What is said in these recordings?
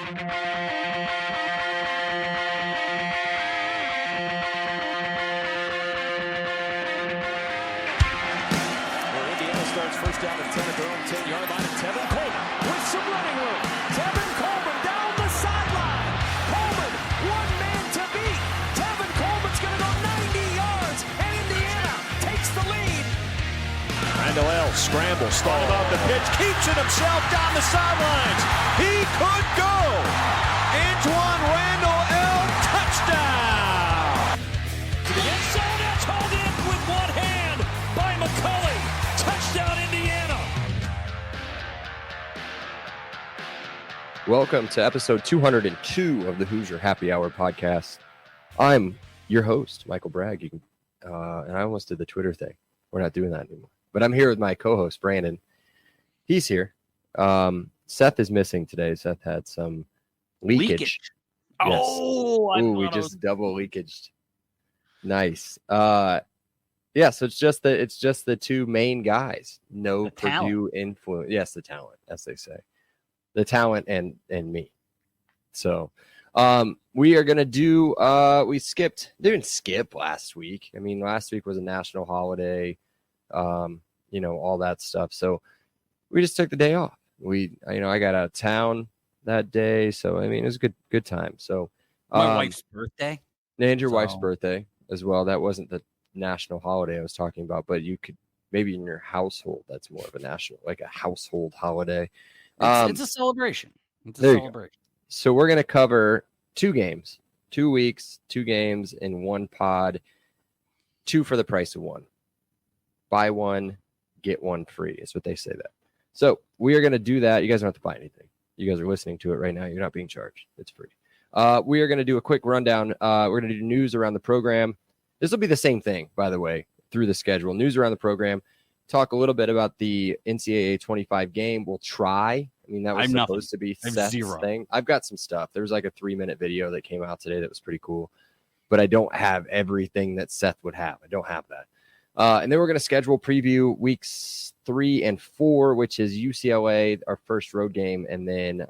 Starts first down and 10 at their own 10-yard line. And Tevin Coleman with some running room. Tevin Coleman down the sideline. Coleman, one man to beat. Tevin Coleman's going to go 90 yards, and Indiana takes the lead. Randall L. scrambles, thought about the pitch, keeps it himself down the sidelines. He could go. Antoine Randall L. touchdown. To the end zone, that's hauled in with one hand by McCulley. Touchdown, Indiana. Welcome to episode 202 of the Hoosier Happy Hour podcast. I'm your host, Michael Bragg. You can, and I almost did the Twitter thing. We're not doing that anymore. But I'm here with my co-host, Brandon. He's here. Seth is missing today. Seth had some leakage. Yes. Oh, we just double leakaged. Nice. Yeah, so it's just the two main guys. No the Purdue talent. influence. Yes, the talent, as they say. The talent and me. So we are gonna do didn't skip last week. I mean, last week was a national holiday, all that stuff. So we just took the day off. I got out of town that day, so I mean it was a good time. So my wife's birthday. And your wife's birthday as well. That wasn't the national holiday I was talking about, but you could maybe in your household that's more of a national, like a household holiday. It's a celebration. It's a celebration. So we're going to cover 2 games, 2 weeks, 2 games in one pod, 2 for the price of 1. Buy 1, get 1 free is what they say that. So we are going to do that. You guys don't have to buy anything. You guys are listening to it right now. You're not being charged. It's free. We are going to do a quick rundown. We're going to do news around the program. This will be the same thing, by the way, through the schedule. News around the program. Talk a little bit about the NCAA 25 game. We'll try. I mean, that was supposed to be Seth's thing. I've got some stuff. There was like a 3-minute video that came out today that was pretty cool. But I don't have everything that Seth would have. I don't have that. And then we're going to schedule preview weeks 3 and 4, which is UCLA, our first road game, and then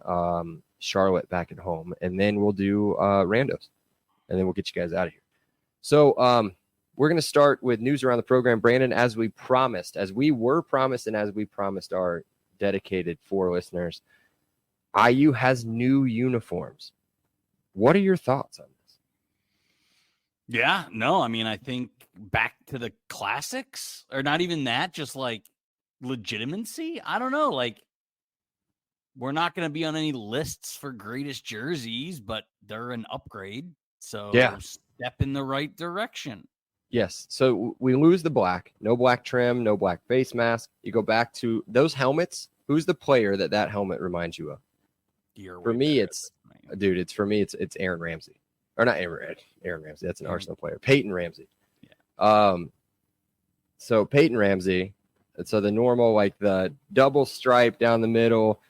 Charlotte back at home. And then we'll do randos. And then we'll get you guys out of here. So we're going to start with news around the program. Brandon, as we were promised and as we promised our dedicated 4 listeners, IU has new uniforms. What are your thoughts on this? Yeah, no, I mean, I think back to the classics, or not even that, just like legitimacy. I don't know. Like, we're not going to be on any lists for greatest jerseys, but they're an upgrade. So yeah. Step in the right direction. Yes. So we lose the black, no black trim, no black face mask. You go back to those helmets. Who's the player that helmet reminds you of? For me, it's Aaron Ramsey, or not Aaron Ramsey. That's an Arsenal player. Peyton Ramsey. Yeah. So Peyton Ramsey. So the normal, like the double stripe down the middle,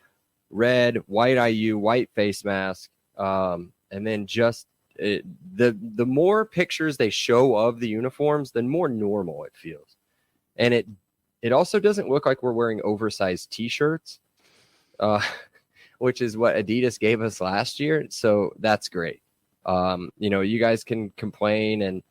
red, white IU, white face mask, and then just the more pictures they show of the uniforms, the more normal it feels. And it also doesn't look like we're wearing oversized t-shirts, which is what Adidas gave us last year. So that's great. You guys can complain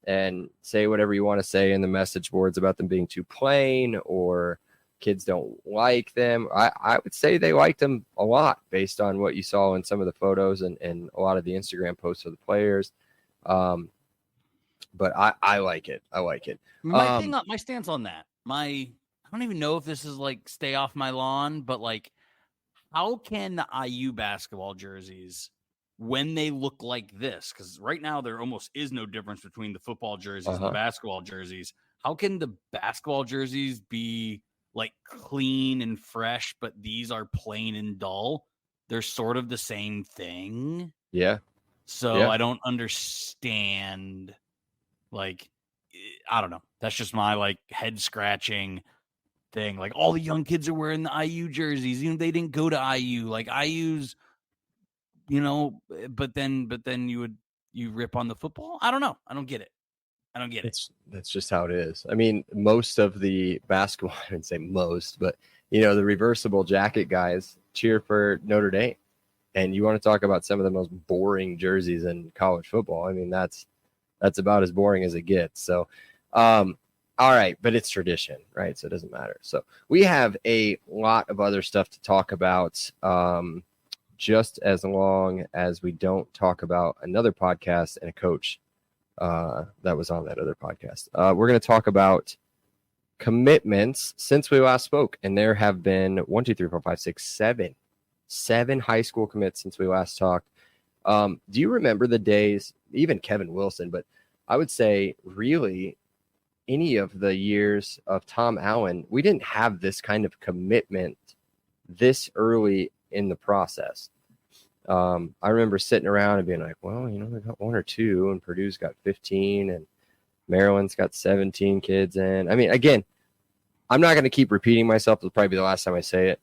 and say whatever you want to say in the message boards about them being too plain or kids don't like them. I would say they liked them a lot based on what you saw in some of the photos and a lot of the Instagram posts of the players. But I like it. I like it. My stance on that, I don't even know if this is like stay off my lawn, but like, how can the IU basketball jerseys, when they look like this, because right now there almost is no difference between the football jerseys and the basketball jerseys. How can the basketball jerseys be like clean and fresh, but these are plain and dull? They're sort of the same thing. Yeah. So yeah. I don't understand. Like, I don't know. That's just my like head scratching thing. Like all the young kids are wearing the IU jerseys, even if they didn't go to IU. Like IU's, but then you rip on the football. I don't know. I don't get it. That's just how it is. I mean, most of the basketball, I didn't say most, but the reversible jacket guys cheer for Notre Dame. And you want to talk about some of the most boring jerseys in college football. I mean, that's about as boring as it gets. So, all right, but it's tradition, right? So it doesn't matter. So we have a lot of other stuff to talk about, just as long as we don't talk about another podcast and a coach that was on that other podcast. We're going to talk about commitments since we last spoke, and there have been 7 high school commits since we last talked. Do you remember the days, even Kevin Wilson, but I would say really any of the years of Tom Allen, we didn't have this kind of commitment this early in the process. I remember sitting around and being like, well, you know, they got 1 or 2 and Purdue's got 15 and Maryland's got 17 kids in. I mean, again, I'm not going to keep repeating myself. It'll probably be the last time I say it.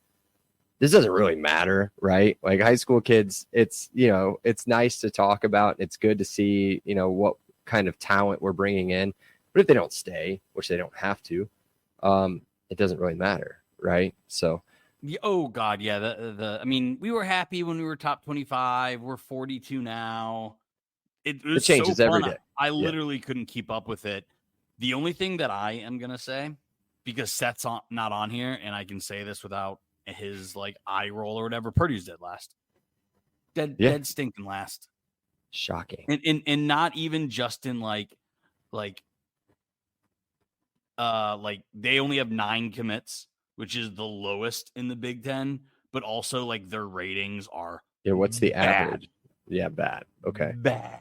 This doesn't really matter, right? Like high school kids, it's, you know, it's nice to talk about. It's good to see, you know, what kind of talent we're bringing in. But if they don't stay, which they don't have to, it doesn't really matter, right? So, oh God, yeah. I mean, we were happy when we were top 25. We're 42 now. It changes so every fun. day. I literally couldn't keep up with it. The only thing that I am gonna say, because Seth's not on here, and I can say this without his like eye roll or whatever, Purdue's dead last. Dead stinking last. Shocking. And not even just in like they only have 9 commits, which is the lowest in the Big Ten, but also like their ratings are what's the bad. average? Yeah, bad. Okay. Bad.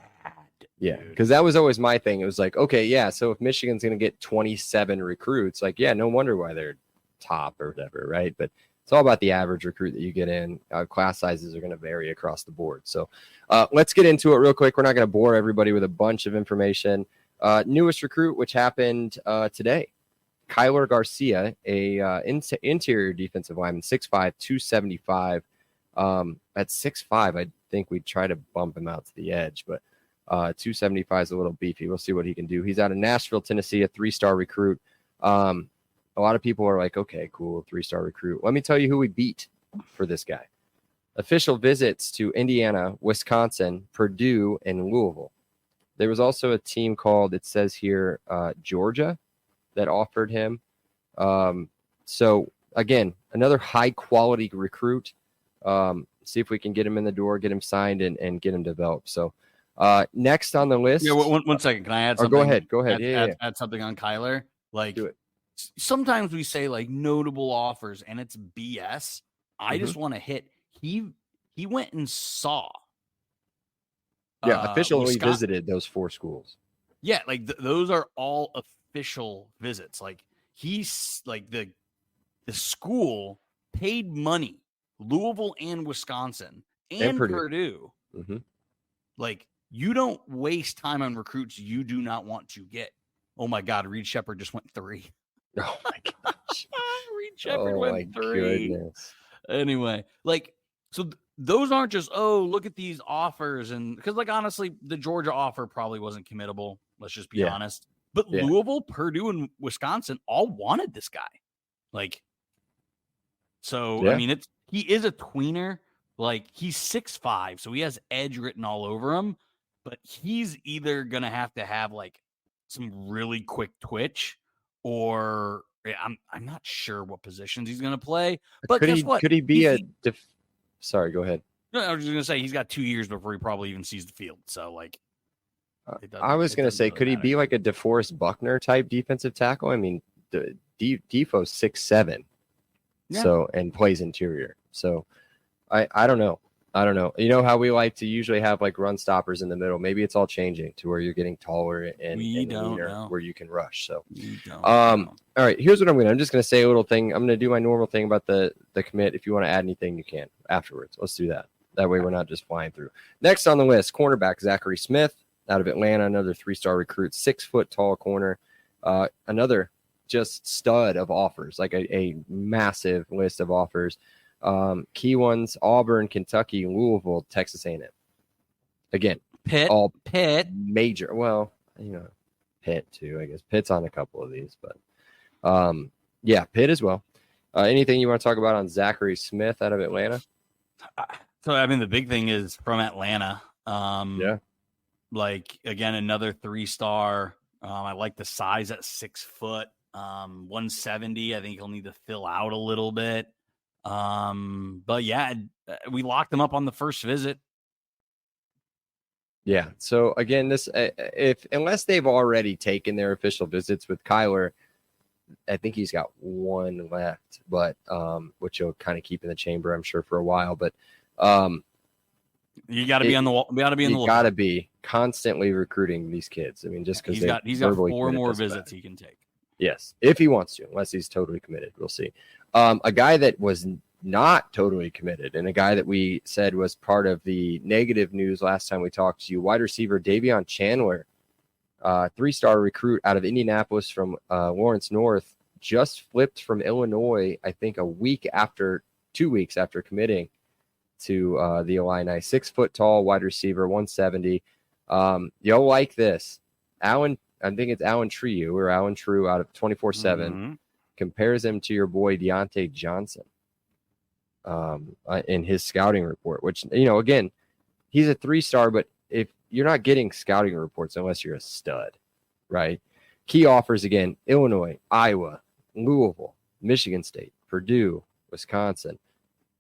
Yeah, because that was always my thing. It was like, okay, yeah, so if Michigan's going to get 27 recruits, like, yeah, no wonder why they're top or whatever, right? But it's all about the average recruit that you get in. Class sizes are going to vary across the board. So let's get into it real quick. We're not going to bore everybody with a bunch of information. Newest recruit, which happened today, Kyler Garcia, a interior defensive lineman, 6'5", 275. At 6'5", I think we'd try to bump him out to the edge, but 275 is a little beefy. We'll see what he can do. He's out of Nashville, Tennessee, a 3-star recruit. A lot of people are like, okay, cool, 3-star recruit. Let me tell you who we beat for this guy. Official visits to Indiana, Wisconsin, Purdue, and Louisville. There was also a team called, it says here, Georgia, that offered him. So, again, another high-quality recruit. See if we can get him in the door, get him signed, and get him developed. So, next on the list. Yeah, one second. Can I add something? Go ahead. Add something on Kyler. Like, do it. Sometimes we say like notable offers, and it's BS. I just want to hit. He went and saw. Officially visited those 4 schools. Yeah, like those are all official visits. Like he's like the school paid money, Louisville and Wisconsin and Purdue. Mm-hmm. Like you don't waste time on recruits you do not want to get. Oh my God, Reed Shepherd just went 3. Oh my gosh. Reed Shepherd went 3. Goodness. Anyway, like, so those aren't just, oh, look at these offers. And because, like, honestly, the Georgia offer probably wasn't committable. Let's just be honest. But Louisville, Purdue, and Wisconsin all wanted this guy. Like, so, I mean, he is a tweener. Like, he's 6'5", so he has edge written all over him. But he's either going to have like some really quick twitch, or I'm not sure what positions he's going to play. But guess what? Could he be Sorry, go ahead. No, I was just going to say he's got 2 years before he probably even sees the field. So, like, I was going to say, could he be like a DeForest Buckner type defensive tackle? I mean, Defoe's 6'7", so, and plays interior. So, I don't know. You know how we like to usually have like run stoppers in the middle. Maybe it's all changing to where you're getting taller and leaner, where you can rush. So, all right, here's what I'm just going to say a little thing. I'm going to do my normal thing about the commit. If you want to add anything, you can afterwards. Let's do that. That way we're not just flying through. Next on the list, cornerback Zachary Smith out of Atlanta, another 3-star recruit, 6-foot tall corner, another just stud of offers, like a massive list of offers. Key ones: Auburn, Kentucky, Louisville, Texas A&M. Again, Pitt, major. Well, you know, Pitt too. I guess Pitt's on a couple of these, but Pitt as well. Anything you want to talk about on Zachary Smith out of Atlanta? So, I mean, the big thing is from Atlanta. Yeah. Like, again, another 3-star. I like the size at 6 foot. 170. I think he'll need to fill out a little bit. But yeah, we locked him up on the first visit. Yeah. So again, this unless they've already taken their official visits with Kyler, I think he's got one left, but which he'll kind of keep in the chamber, I'm sure, for a while. But you got to be on the wall. Got to be in the you got to be constantly recruiting these kids. I mean, just because he's got 4 more visits he can take. Yes, if he wants to, unless he's totally committed. We'll see. A guy that was not totally committed, and a guy that we said was part of the negative news last time we talked to you, wide receiver Davion Chandler, 3-star recruit out of Indianapolis from Lawrence North, just flipped from Illinois, I think 2 weeks after committing to the Illini. 6 foot tall wide receiver, 170. You'll like this. I think it's Alan True out of 24/7 compares him to your boy Deontay Johnson in his scouting report, which, again, he's a 3-star, but if you're not getting scouting reports unless you're a stud, right? Key offers, again, Illinois, Iowa, Louisville, Michigan State, Purdue, Wisconsin.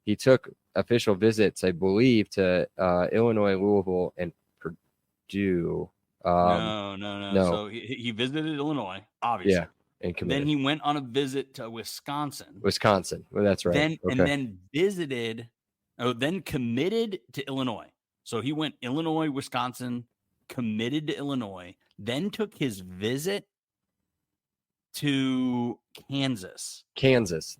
He took official visits, I believe, to Illinois, Louisville, and Purdue. No. So he visited Illinois, obviously. Yeah, and committed. Then he went on a visit to Wisconsin. Well, that's right. And then then committed to Illinois. So he went Illinois, Wisconsin, committed to Illinois, then took his visit to Kansas.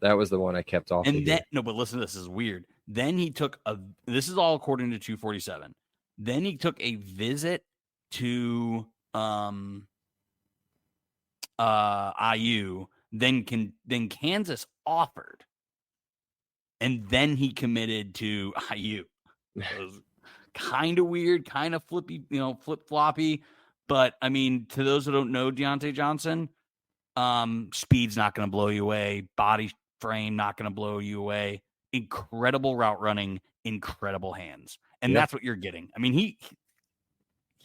That was the one I kept off. And then, but listen, this is weird. Then he took this is all according to 247. Then he took a visit to IU, then Kansas offered, and then he committed to IU. It was kind of weird, kind of flippy, flip-floppy. But I mean, to those who don't know Deontay Johnson, speed's not going to blow you away. Body frame not going to blow you away. Incredible route running, incredible hands, and that's what you're getting. I mean, he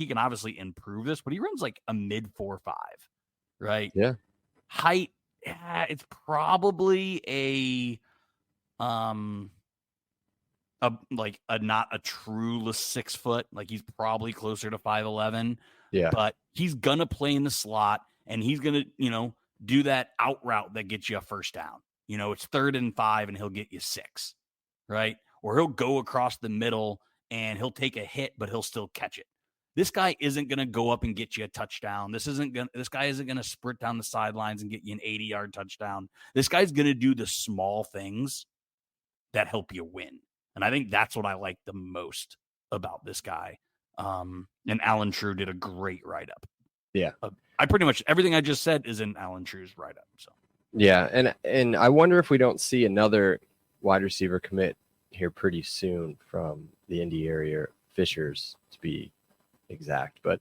can obviously improve this, but he runs like a mid 4.5, right? Yeah. Height, it's probably not a trueless 6 foot. Like, he's probably closer to 5'11. Yeah. But he's gonna play in the slot, and he's gonna, do that out route that gets you a first down. It's 3rd and 5, and he'll get you 6, right? Or he'll go across the middle and he'll take a hit, but he'll still catch it. This guy isn't going to go up and get you a touchdown. This guy isn't going to sprint down the sidelines and get you an 80-yard touchdown. This guy's going to do the small things that help you win. And I think that's what I like the most about this guy. And Alan True did a great write-up. Yeah. I pretty much, everything I just said is in Alan True's write-up. So yeah. And I wonder if we don't see another wide receiver commit here pretty soon from the Indy area, Fishers to be exact, but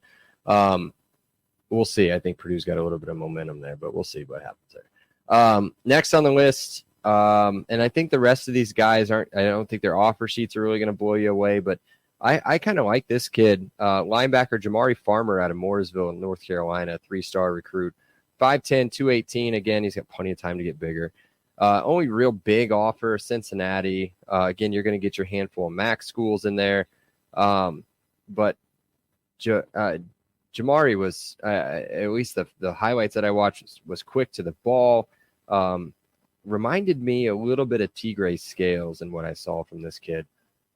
we'll see. I think Purdue's got a little bit of momentum there, but we'll see what happens there. Next on the list, and I think the rest of these guys I don't think their offer sheets are really going to blow you away, but I kind of like this kid, linebacker Jamari Farmer out of Mooresville in North Carolina, 3-star recruit, 5'10", 218. Again, he's got plenty of time to get bigger. Only real big offer, Cincinnati. Again, you're going to get your handful of MAC schools in there. But Jamari was, at least the highlights that I watched, was quick to the ball. Reminded me a little bit of Tigre Scales in what I saw from this kid.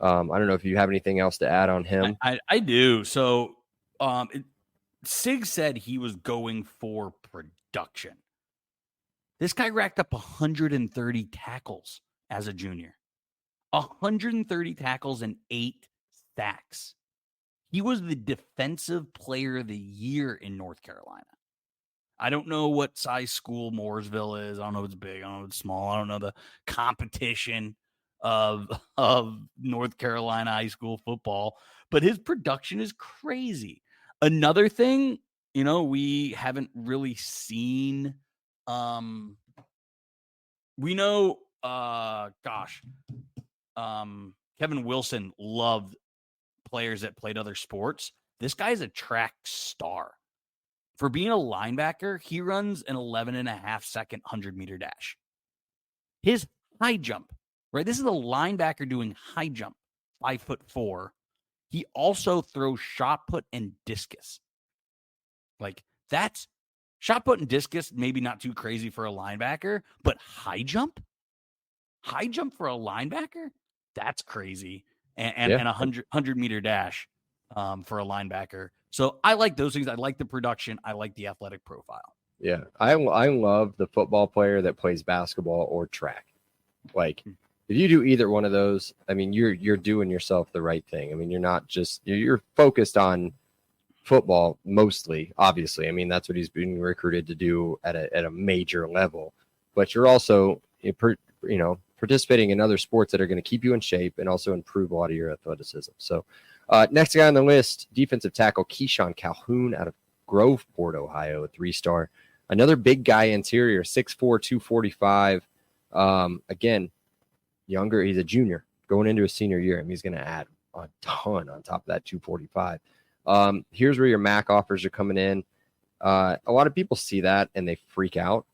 I don't know if you have anything else to add on him. I do. So Sig said he was going for production. This guy racked up 130 tackles as a junior. 130 tackles and 8 sacks. He was the defensive player of the year in North Carolina. I don't know what size school Mooresville is. I don't know if it's big. I don't know if it's small. I don't know the competition of North Carolina high school football, but his production is crazy. Another thing, we haven't really seen. We know, Kevin Wilson loved players that played other sports. This guy's a track star. For being a linebacker, he runs an 11.5-second 100-meter dash. His high jump, right? This is a linebacker doing high jump, 5'4". He also throws shot put and discus. Like, that's shot put and discus, maybe not too crazy for a linebacker, but high jump for a linebacker, that's crazy. And a 100-meter dash for a linebacker. So I like those things. I like the production. I like the athletic profile. Yeah, I love the football player that plays basketball or track. Like, if you do either one of those, I mean, you're doing yourself the right thing. I mean, you're not just you're focused on football mostly. Obviously, I mean that's what he's being recruited to do at a major level. But you're also participating in other sports that are going to keep you in shape and also improve a lot of your athleticism. So, next guy on the list, defensive tackle Keyshawn Calhoun out of Groveport, Ohio, a 3-star. Another big guy interior, 6'4", 245. Again, younger. He's a junior going into his senior year. I mean, he's going to add a ton on top of that 245. Here's where your MAC offers are coming in. A lot of people see that and they freak out.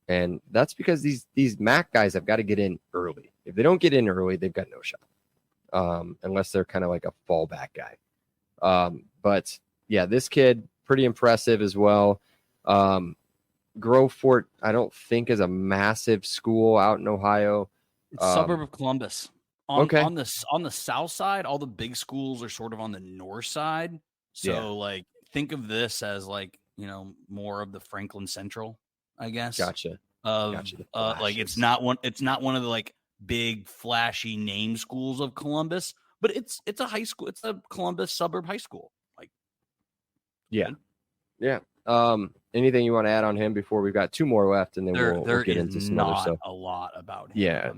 And that's because these MAC guys have got to get in early. If they don't get in early, they've got no shot. Unless they're kind of like a fallback guy. But yeah, this kid, pretty impressive as well. Groveport, I don't think is a massive school out in Ohio. It's suburb of Columbus. On the south side, all the big schools are sort of on the north side. So like, think of this as like, more of the Franklin Central, I guess. Gotcha. Like it's not one of the like big flashy name schools of Columbus, but it's a high school. It's a Columbus suburb high school. Like, yeah. Anything you want to add on him before we've got two more left, and then we'll get into some other stuff. A lot about him. Yeah,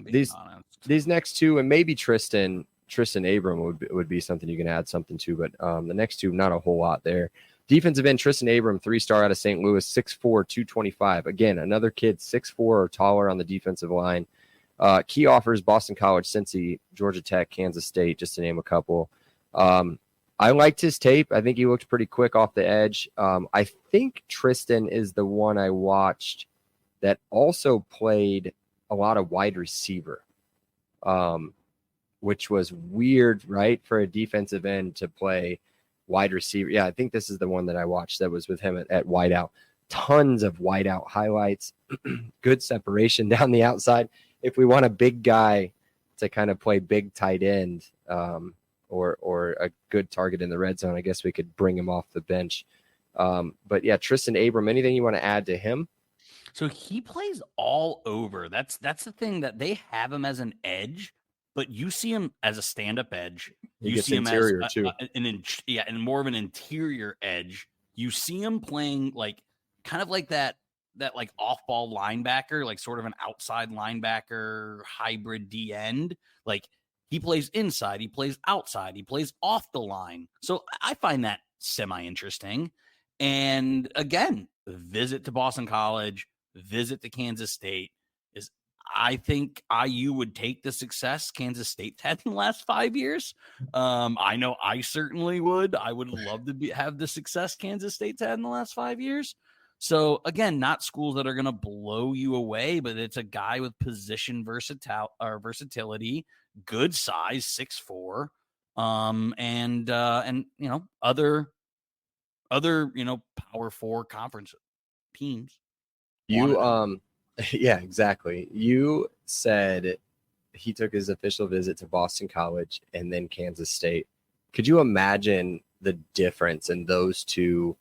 these next two, and maybe Tristan Abram would be something you can add something to, but the next two, not a whole lot there. Defensive end Tristan Abram, 3-star out of St. Louis, 6'4", 225. Again, another kid 6'4" or taller on the defensive line. Key offers: Boston College, Cincy, Georgia Tech, Kansas State, just to name a couple. I liked his tape. I think he looked pretty quick off the edge. I think Tristan is the one I watched that also played a lot of wide receiver, which was weird, right, for a defensive end to play wide receiver. Yeah, I think this is the one that I watched that was with him at wideout. Tons of wideout highlights, good separation down the outside. If we want a big guy to kind of play big tight end, or a good target in the red zone, I guess we could bring him off the bench. But yeah, Tristan Abram, anything you want to add to him? So he plays all over. That's the thing, that they have him as an edge, but you see him as a stand-up edge. You see him as and more of an interior edge. You see him playing like kind of like that like off-ball linebacker, like sort of an outside linebacker hybrid D end. Like, he plays inside, he plays outside, he plays off the line. So I find that semi-interesting. And again, visit to Boston College, visit to Kansas State. I think IU would take the success Kansas State's had in the last 5 years. I know I certainly would. I would love to have the success Kansas State's had in the last 5 years. So again, not schools that are going to blow you away, but it's a guy with position versatility, good size, 6'4", and other Power 4 conference teams. Yeah, exactly. You said he took his official visit to Boston College and then Kansas State. Could you imagine the difference in those two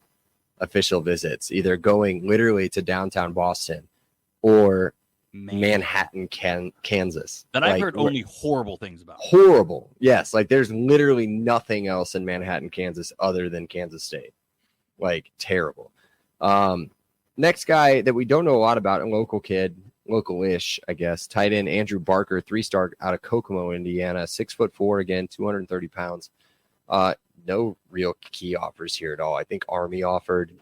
official visits, either going literally to downtown Boston or Manhattan, Kansas? That I've heard only horrible things about. Horrible. Yes. Like, there's literally nothing else in Manhattan, Kansas other than Kansas State. Like, terrible. Next guy that we don't know a lot about, a local kid, local-ish, I guess, tight end Andrew Barker, 3-star out of Kokomo, Indiana, 6'4", again, 230 pounds. No real key offers here at all. I think Army offered,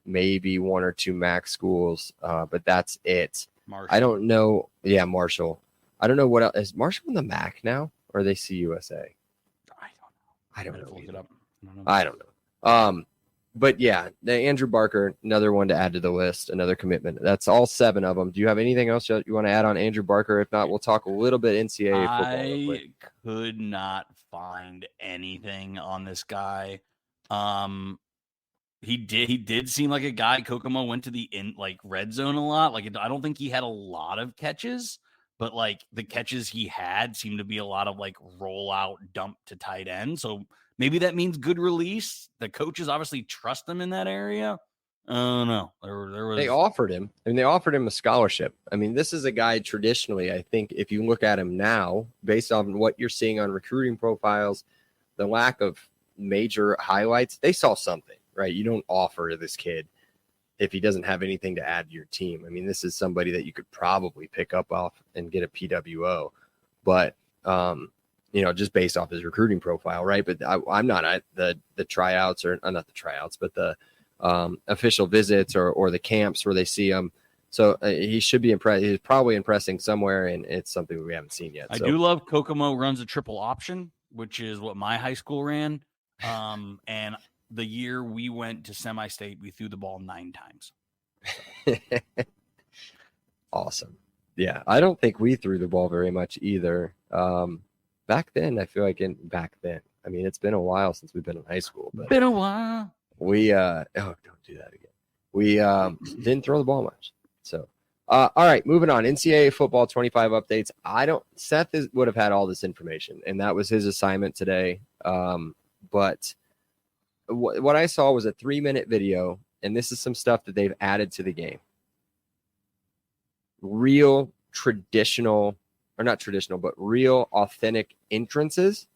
maybe one or two MAC schools, but that's it. Marshall. I don't know. Yeah, Marshall. I don't know what else. Is Marshall in the MAC now? or are they CUSA? I don't know. Look it up. I don't know. But yeah, the Andrew Barker, another one to add to the list, another commitment. That's all 7 of them. Do you have anything else you want to add on Andrew Barker? If not, we'll talk a little bit NCAA football. Real quick. I could not find anything on this guy. He did seem like a guy. Kokomo went to the red zone a lot. Like, I don't think he had a lot of catches, but like the catches he had seemed to be a lot of like roll out dump to tight end. So maybe that means good release. The coaches obviously trust him in that area. No, there was. They offered him. I mean, they offered him a scholarship. I mean, this is a guy traditionally, I think, if you look at him now, based on what you're seeing on recruiting profiles, the lack of major highlights, they saw something, right? You don't offer this kid if he doesn't have anything to add to your team. I mean, this is somebody that you could probably pick up off and get a PWO, but just based off his recruiting profile, right? But I'm not at the tryouts or not the tryouts, but the official visits or the camps where they see him. So he should be impressed. He's probably impressing somewhere, and it's something we haven't seen yet. I do love Kokomo runs a triple option, which is what my high school ran. And the year we went to semi-state, we threw the ball 9 times. Awesome. Yeah, I don't think we threw the ball very much either. Back then, I feel like I mean, it's been a while since we've been in high school. But been a while. We don't do that again. We didn't throw the ball much. So all right, moving on. NCAA football 25 updates. Seth would have had all this information, and that was his assignment today. But what I saw was a 3-minute video, and this is some stuff that they've added to the game. Real traditional, or not traditional, but real authentic entrances.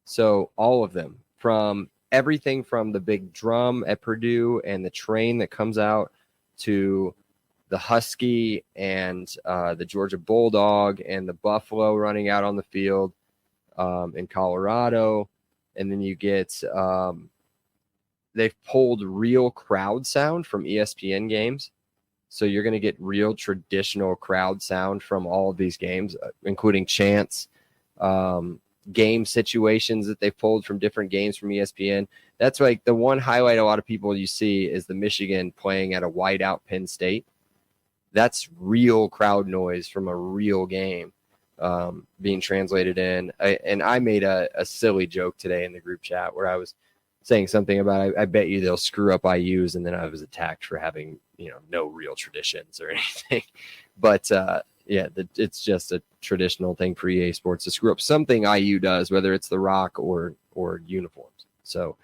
So all of them, from everything from the big drum at Purdue and the train that comes out to the Husky and the Georgia Bulldog and the Buffalo running out on the field in Colorado. And then you get, they've pulled real crowd sound from ESPN games. So you're going to get real traditional crowd sound from all of these games, including chants, game situations that they've pulled from different games from ESPN. That's like the one highlight a lot of people you see is the Michigan playing at a whiteout Penn State. That's real crowd noise from a real game being translated in. And I made a silly joke today in the group chat where I was saying something about, I bet you they'll screw up IUs, and then I was attacked for having, no real traditions or anything. But it's just a traditional thing for EA Sports to screw up something IU does, whether it's the rock or uniforms. So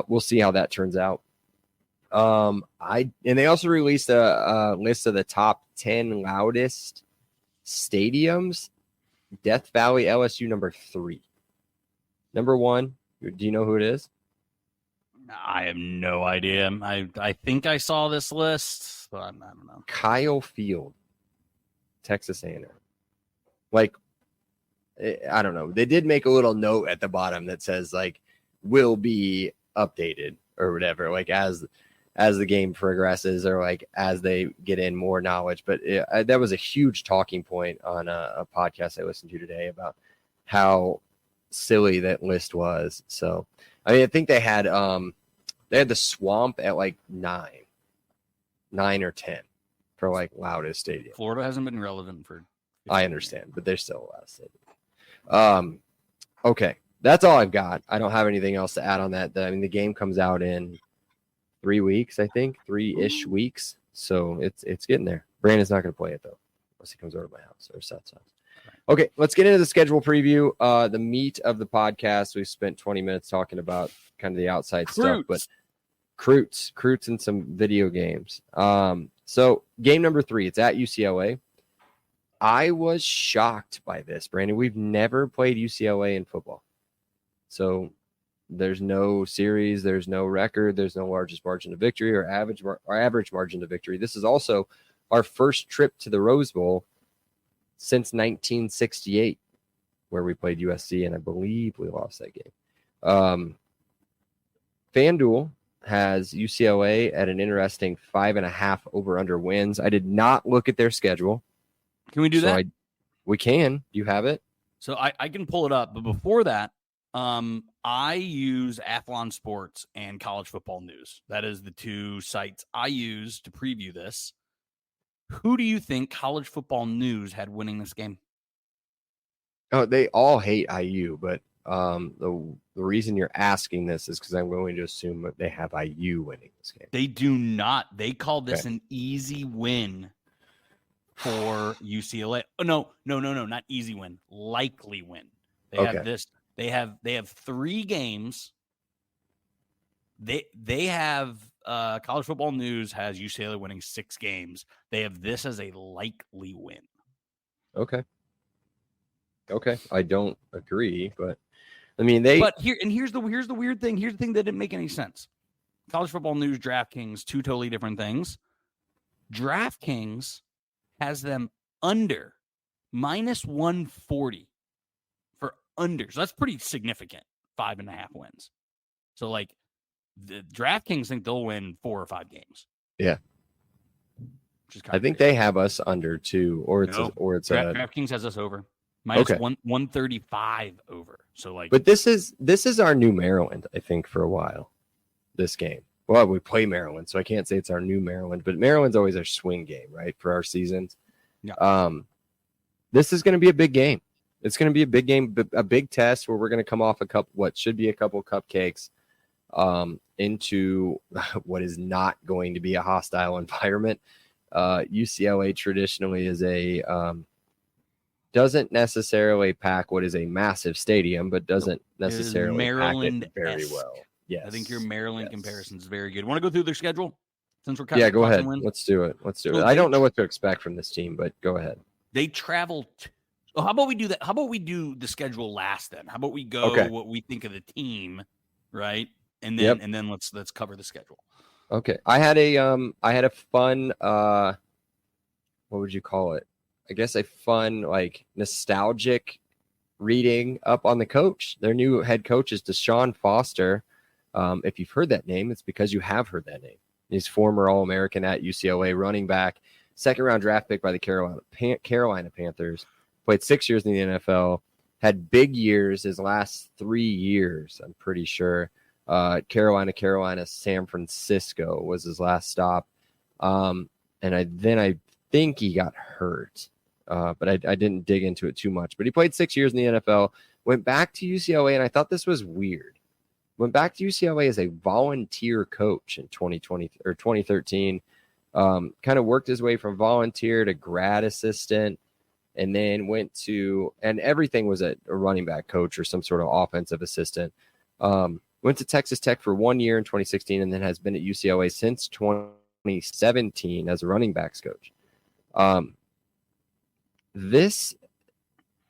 we'll see how that turns out. And they also released a list of the top 10 loudest stadiums. Death Valley, LSU, number 3. Number 1, do you know who it is? I have no idea. I think I saw this list, but I don't know. Kyle Field, Texas A&M. Like, I don't know. They did make a little note at the bottom that says, like, will be updated or whatever, like as the game progresses or like as they get in more knowledge. But that was a huge talking point on a podcast I listened to today about how silly that list was. So, I mean, I think they had the Swamp at like 9 or 10 for like loudest stadium. Florida hasn't been relevant for. I understand, but there's still a lot of stadium. Okay, that's all I've got. I don't have anything else to add on that. I mean, the game comes out in 3 weeks, I think, 3-ish weeks. So it's getting there. Brandon's not going to play it though, unless he comes over to my house or Seth's house. Okay, let's get into the schedule preview. The meat of the podcast. We spent 20 minutes talking about kind of the outside stuff, but Croots and some video games. So game number 3, it's at UCLA. I was shocked by this, Brandon. We've never played UCLA in football. So there's no series, there's no record, there's no largest margin of victory or average margin of victory. This is also our first trip to the Rose Bowl since 1968, where we played USC, and I believe we lost that game. FanDuel has UCLA at an interesting 5.5 over-under wins. I did not look at their schedule. Can we do that? We can. Do you have it? So I can pull it up, but before that, I use Athlon Sports and College Football News. That is the two sites I use to preview this. Who do you think College Football News had winning this game? Oh, they all hate IU, but the reason you're asking this is because I'm going to assume that they have IU winning this game. They do not. They call this an easy win for UCLA. Oh, no, not easy win. Likely win. They have this. They have 3 games. They have College Football News has UCLA winning 6 games. They have this as a likely win. Okay. I don't agree, but I mean here's the weird thing. Here's the thing that didn't make any sense. College Football News, DraftKings, 2 totally different things. DraftKings has them under -140 for under. So that's pretty significant. 5.5 wins. So like the DraftKings think they'll win 4 or 5 games. Yeah. Which is I think they have us under 2, or it's DraftKings has us over. -135 over. So like, but this is our new Maryland, I think, for a while. This game. Well, we play Maryland, so I can't say it's our new Maryland, but Maryland's always our swing game, right? For our seasons. Yeah. This is going to be a big game. It's going to be a big game, a big test where we're going to come off what should be a couple cupcakes, into what is not going to be a hostile environment. UCLA traditionally is doesn't necessarily pack what is a massive stadium, but doesn't necessarily Maryland pack it very well. Yes. I think your Maryland comparison is very good. Want to go through their schedule? Since we're go ahead. Let's do it. I don't know what to expect from this team, but go ahead. They travel. How about we do that? How about we do the schedule last then? How about we go what we think of the team, right? And then let's cover the schedule. Okay. I had a fun what would you call it? I guess a fun, like, nostalgic reading up on the coach. Their new head coach is Deshaun Foster. If you've heard that name, it's because you have heard that name. He's former All-American at UCLA, running back, 2nd-round draft pick by the Carolina Panthers. Played 6 years in the NFL. Had big years his last 3 years, I'm pretty sure. Carolina, San Francisco was his last stop. And I think he got hurt. But I didn't dig into it too much. But he played 6 years in the NFL, went back to UCLA, and I thought this was weird. Went back to UCLA as a volunteer coach in 2020 or 2013. Kind of worked his way from volunteer to grad assistant, and then and everything was a running back coach or some sort of offensive assistant. Went to Texas Tech for 1 year in 2016, and then has been at UCLA since 2017 as a running backs coach.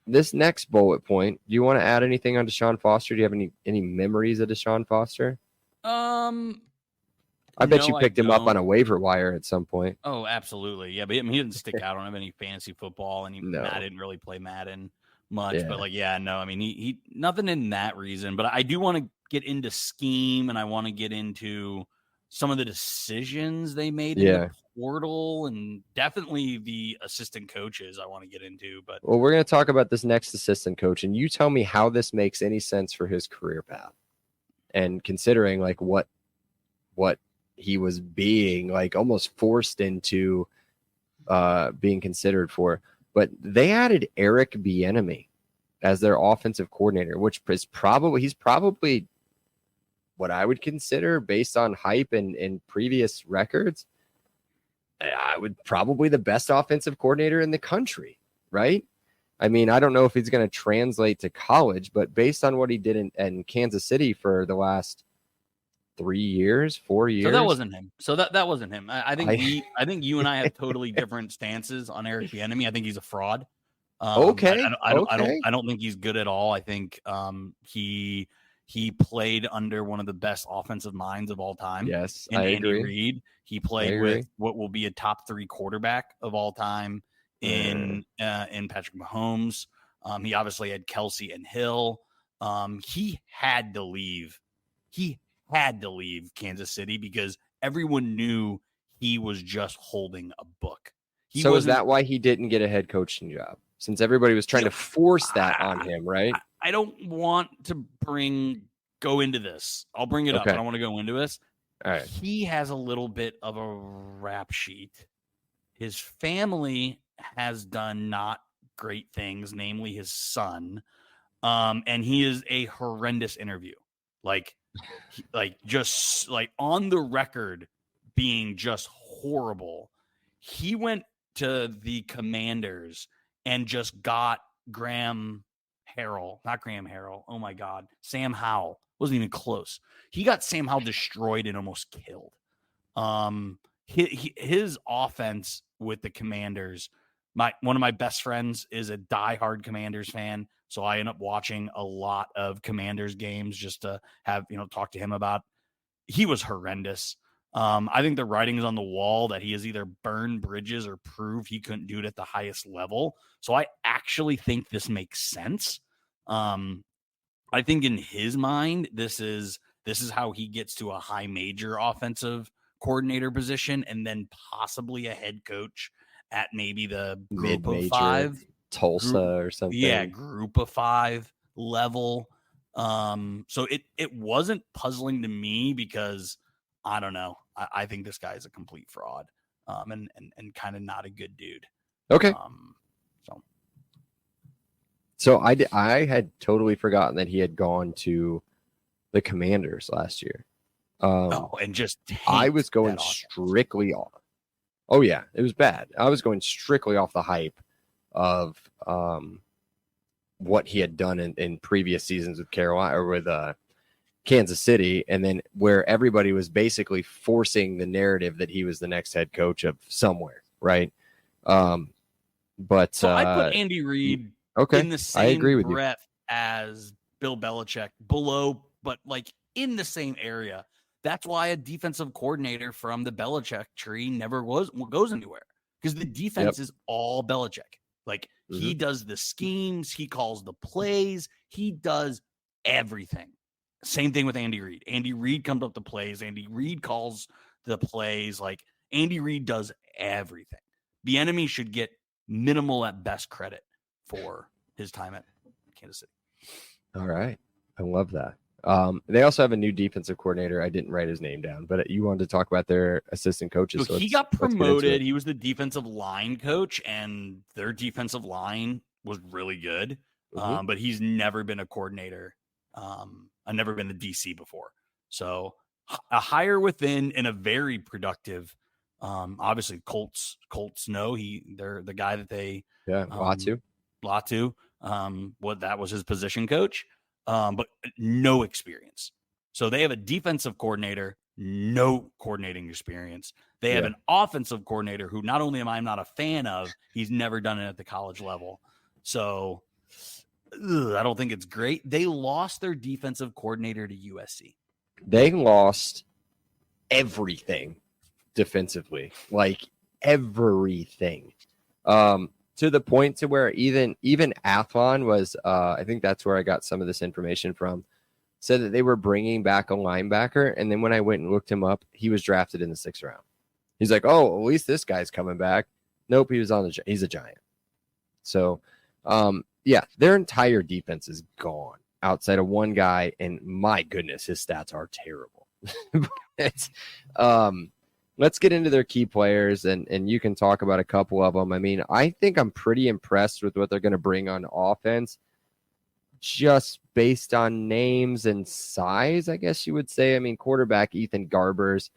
This next bullet point, do you want to add anything on Deshaun Foster? Do you have any memories of Deshaun Foster? I bet you picked him up on a waiver wire at some point. Oh, absolutely. Yeah, but he didn't stick out. I don't have any fantasy football, and I didn't really play Madden much. Yeah. But he nothing in that reason. But I do want to get into scheme, and I want to get into some of the decisions they made in the portal, and definitely the assistant coaches I want to get into. But we're going to talk about this next assistant coach, and you tell me how this makes any sense for his career path, and considering like what he was being like almost forced into being considered for. But they added Eric Bieniemy as their offensive coordinator, which is he's probably what I would consider, based on hype and previous records, I would probably the best offensive coordinator in the country, right? I mean, I don't know if he's going to translate to college, but based on what he did in Kansas City for the last 4 years. So that wasn't him. That wasn't him. I think you and I have totally different stances on Eric Bieniemy. I think he's a fraud. I don't think he's good at all. I think he played under one of the best offensive minds of all time. Yes, in Andy Reid. He played with what will be a top 3 quarterback of all time in Patrick Mahomes. He obviously had Kelsey and Hill. He had to leave. He had to leave Kansas City because everyone knew he was just holding a book. Is that why he didn't get a head coaching job? since everybody was trying to force that on him, right? I don't want to go into this. I'll bring it up. I don't want to go into this. All right. He has a little bit of a rap sheet. His family has done not great things, namely his son. And he is a horrendous interview. Just on the record being just horrible. He went to the Commanders and just got Sam Howell. Wasn't even close. He got Sam Howell destroyed and almost killed. His offense with the Commanders, one of my best friends is a diehard Commanders fan, so I end up watching a lot of Commanders games just to have talk to him about. He was horrendous. I think the writing is on the wall that he has either burned bridges or proved he couldn't do it at the highest level. So I actually think this makes sense. I think in his mind, this is how he gets to a high major offensive coordinator position and then possibly a head coach at maybe the group of 5, Tulsa or something. Yeah, group of 5 level. So it wasn't puzzling to me because I don't know. I think this guy is a complete fraud, and kind of not a good dude. Okay. So I had totally forgotten that he had gone to the Commanders last year. And just I was going strictly off. Oh yeah, it was bad. I was going strictly off the hype of what he had done in previous seasons with Carolina or with Kansas City, and then where everybody was basically forcing the narrative that he was the next head coach of somewhere, right? But I put Andy Reid in the same I agree with breath as Bill Belichick, below, but in the same area. That's why a defensive coordinator from the Belichick tree never goes anywhere, because the defense is all Belichick. He does the schemes, he calls the plays, he does everything. Same thing with Andy Reid. Andy Reid comes up the plays. Andy Reid calls the plays. Andy Reid does everything. The enemy should get minimal at best credit for his time at Kansas City. All right. I love that. They also have a new defensive coordinator. I didn't write his name down, but you wanted to talk about their assistant coaches. So he got promoted. He was the defensive line coach, and their defensive line was really good. But he's never been a coordinator. I've never been the DC before. So a hire within and a very productive. Obviously Colts know they're the guy that they Latu. That was his position coach. But no experience. So they have a defensive coordinator, no coordinating experience. They have an offensive coordinator who not only am I not a fan of, he's never done it at the college level. So I don't think it's great. They lost their defensive coordinator to USC. They lost everything defensively, everything. To the point to where even Athlon was, I think that's where I got some of this information from, said that they were bringing back a linebacker. And then when I went and looked him up, he was drafted in the 6th round. He's like, oh, at least this guy's coming back. Nope, he's a Giant. So, their entire defense is gone outside of one guy. And my goodness, his stats are terrible. Let's get into their key players, and you can talk about a couple of them. I mean, I think I'm pretty impressed with what they're going to bring on offense, just based on names and size, I guess you would say. I mean, quarterback Ethan Garbers.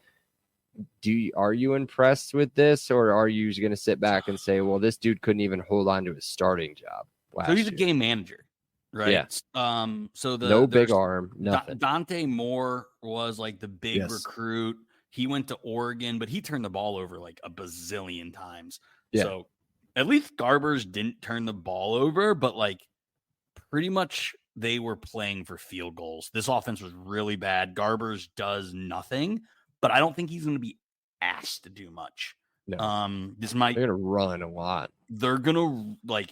Are you impressed with this, or are you going to sit back and say, well, this dude couldn't even hold on to his starting job last So he's year? a game manager, right? Yeah. So no big arm, nothing. Dante Moore was the big recruit. He went to Oregon, but he turned the ball over a bazillion times. Yeah. So at least Garbers didn't turn the ball over, but pretty much they were playing for field goals. This offense was really bad. Garbers does nothing, but I don't think he's going to be asked to do much. No. They're going to run a lot. They're going to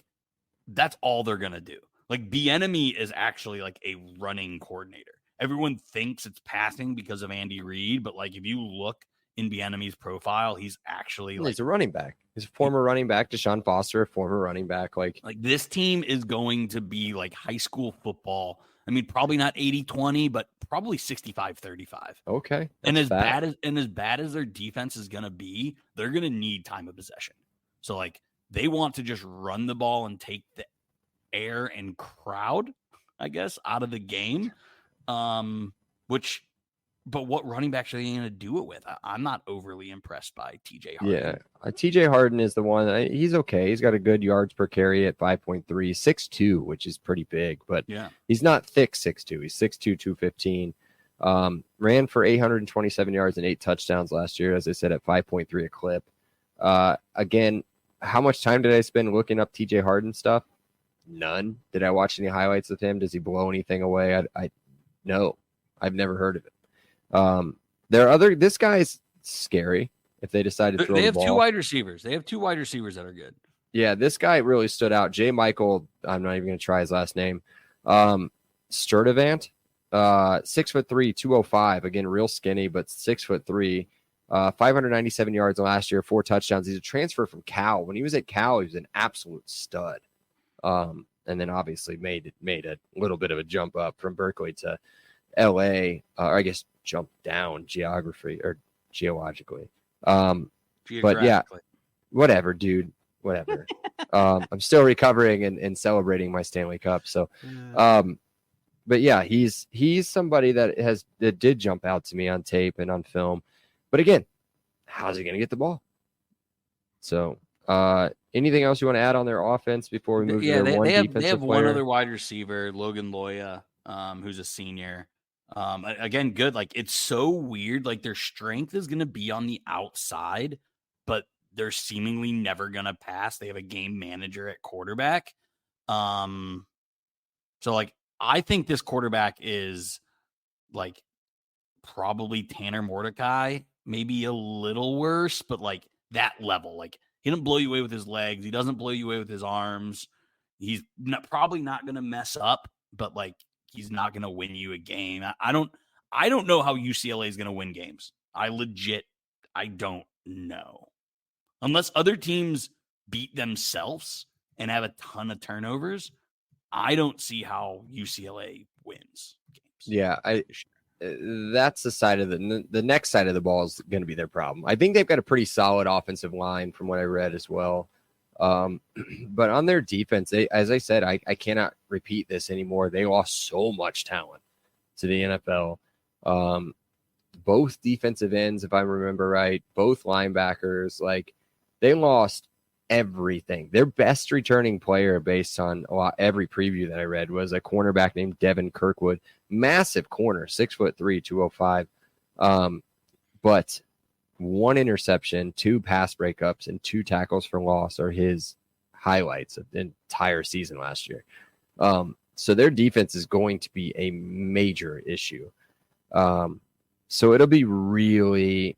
that's all they're going to do. Bieniemy is actually a running coordinator. Everyone thinks it's passing because of Andy Reid, but if you look in Bieniemy's profile, he's actually like he's a running back. He's a former running back. Deshaun Foster, a former running back. Like this team is going to be like high school football. I mean, probably not 80-20, but probably 65-35. Okay. And as bad as their defense is going to be, they're going to need time of possession. So like they want to just run the ball and take the air and crowd, I guess, out of the game. But what running back are they going to do it with? I'm not overly impressed by TJ Harden. Yeah, TJ Harden is the one. He's okay. He's got a good yards per carry at 5.3, 6'2", which is pretty big, but yeah, he's not thick 6'2". He's 6'2", 215. Ran for 827 yards and 8 touchdowns last year, as I said, at 5.3 a clip. Again, how much time did I spend looking up TJ Harden stuff? None. Did I watch any highlights of him? Does he blow anything away? No, I've never heard of it. This guy's scary if they decide to throw they the have ball. 2 wide receivers. They have 2 wide receivers that are good. Yeah, this guy really stood out. J. Michael, I'm not even going to try his last name. Sturdivant, 6'3", 205. Again, real skinny, but 6'3", 597 yards last year, 4 touchdowns. He's a transfer from Cal. When he was at Cal, he was an absolute stud. And then obviously made a little bit of a jump up from Berkeley to LA, or I guess jump down geographically. But yeah, whatever, dude, whatever. I'm still recovering and celebrating my Stanley Cup. So, but yeah, he's somebody that did jump out to me on tape and on film. But again, how's he going to get the ball? So, anything else you want to add on their offense before we move to their defensive player? They have one other wide receiver, Logan Loya, who's a senior. Again, good. Like, it's so weird. Like, their strength is going to be on the outside, but they're seemingly never going to pass. They have a game manager at quarterback. So like, I think this quarterback is like probably Tanner Mordecai, maybe a little worse, but like that level. Like, he doesn't blow you away with his legs. He doesn't blow you away with his arms. He's probably not going to mess up, but like, he's not going to win you a game. I don't know how UCLA is going to win games. I don't know. Unless other teams beat themselves and have a ton of turnovers, I don't see how UCLA wins games. Yeah, that's the side of the next side of the ball is going to be their problem. I think they've got a pretty solid offensive line from what I read as well. But on their defense, as I said, I cannot repeat this anymore. They lost so much talent to the NFL. Both defensive ends, if I remember right, both linebackers, like they lost everything. Their best returning player, based on every preview that I read, was a cornerback named Devin Kirkwood. Massive corner, 6'3", 205. But 1 interception, 2 pass breakups, and 2 tackles for loss are his highlights of the entire season last year. So their defense is going to be a major issue. So it'll be really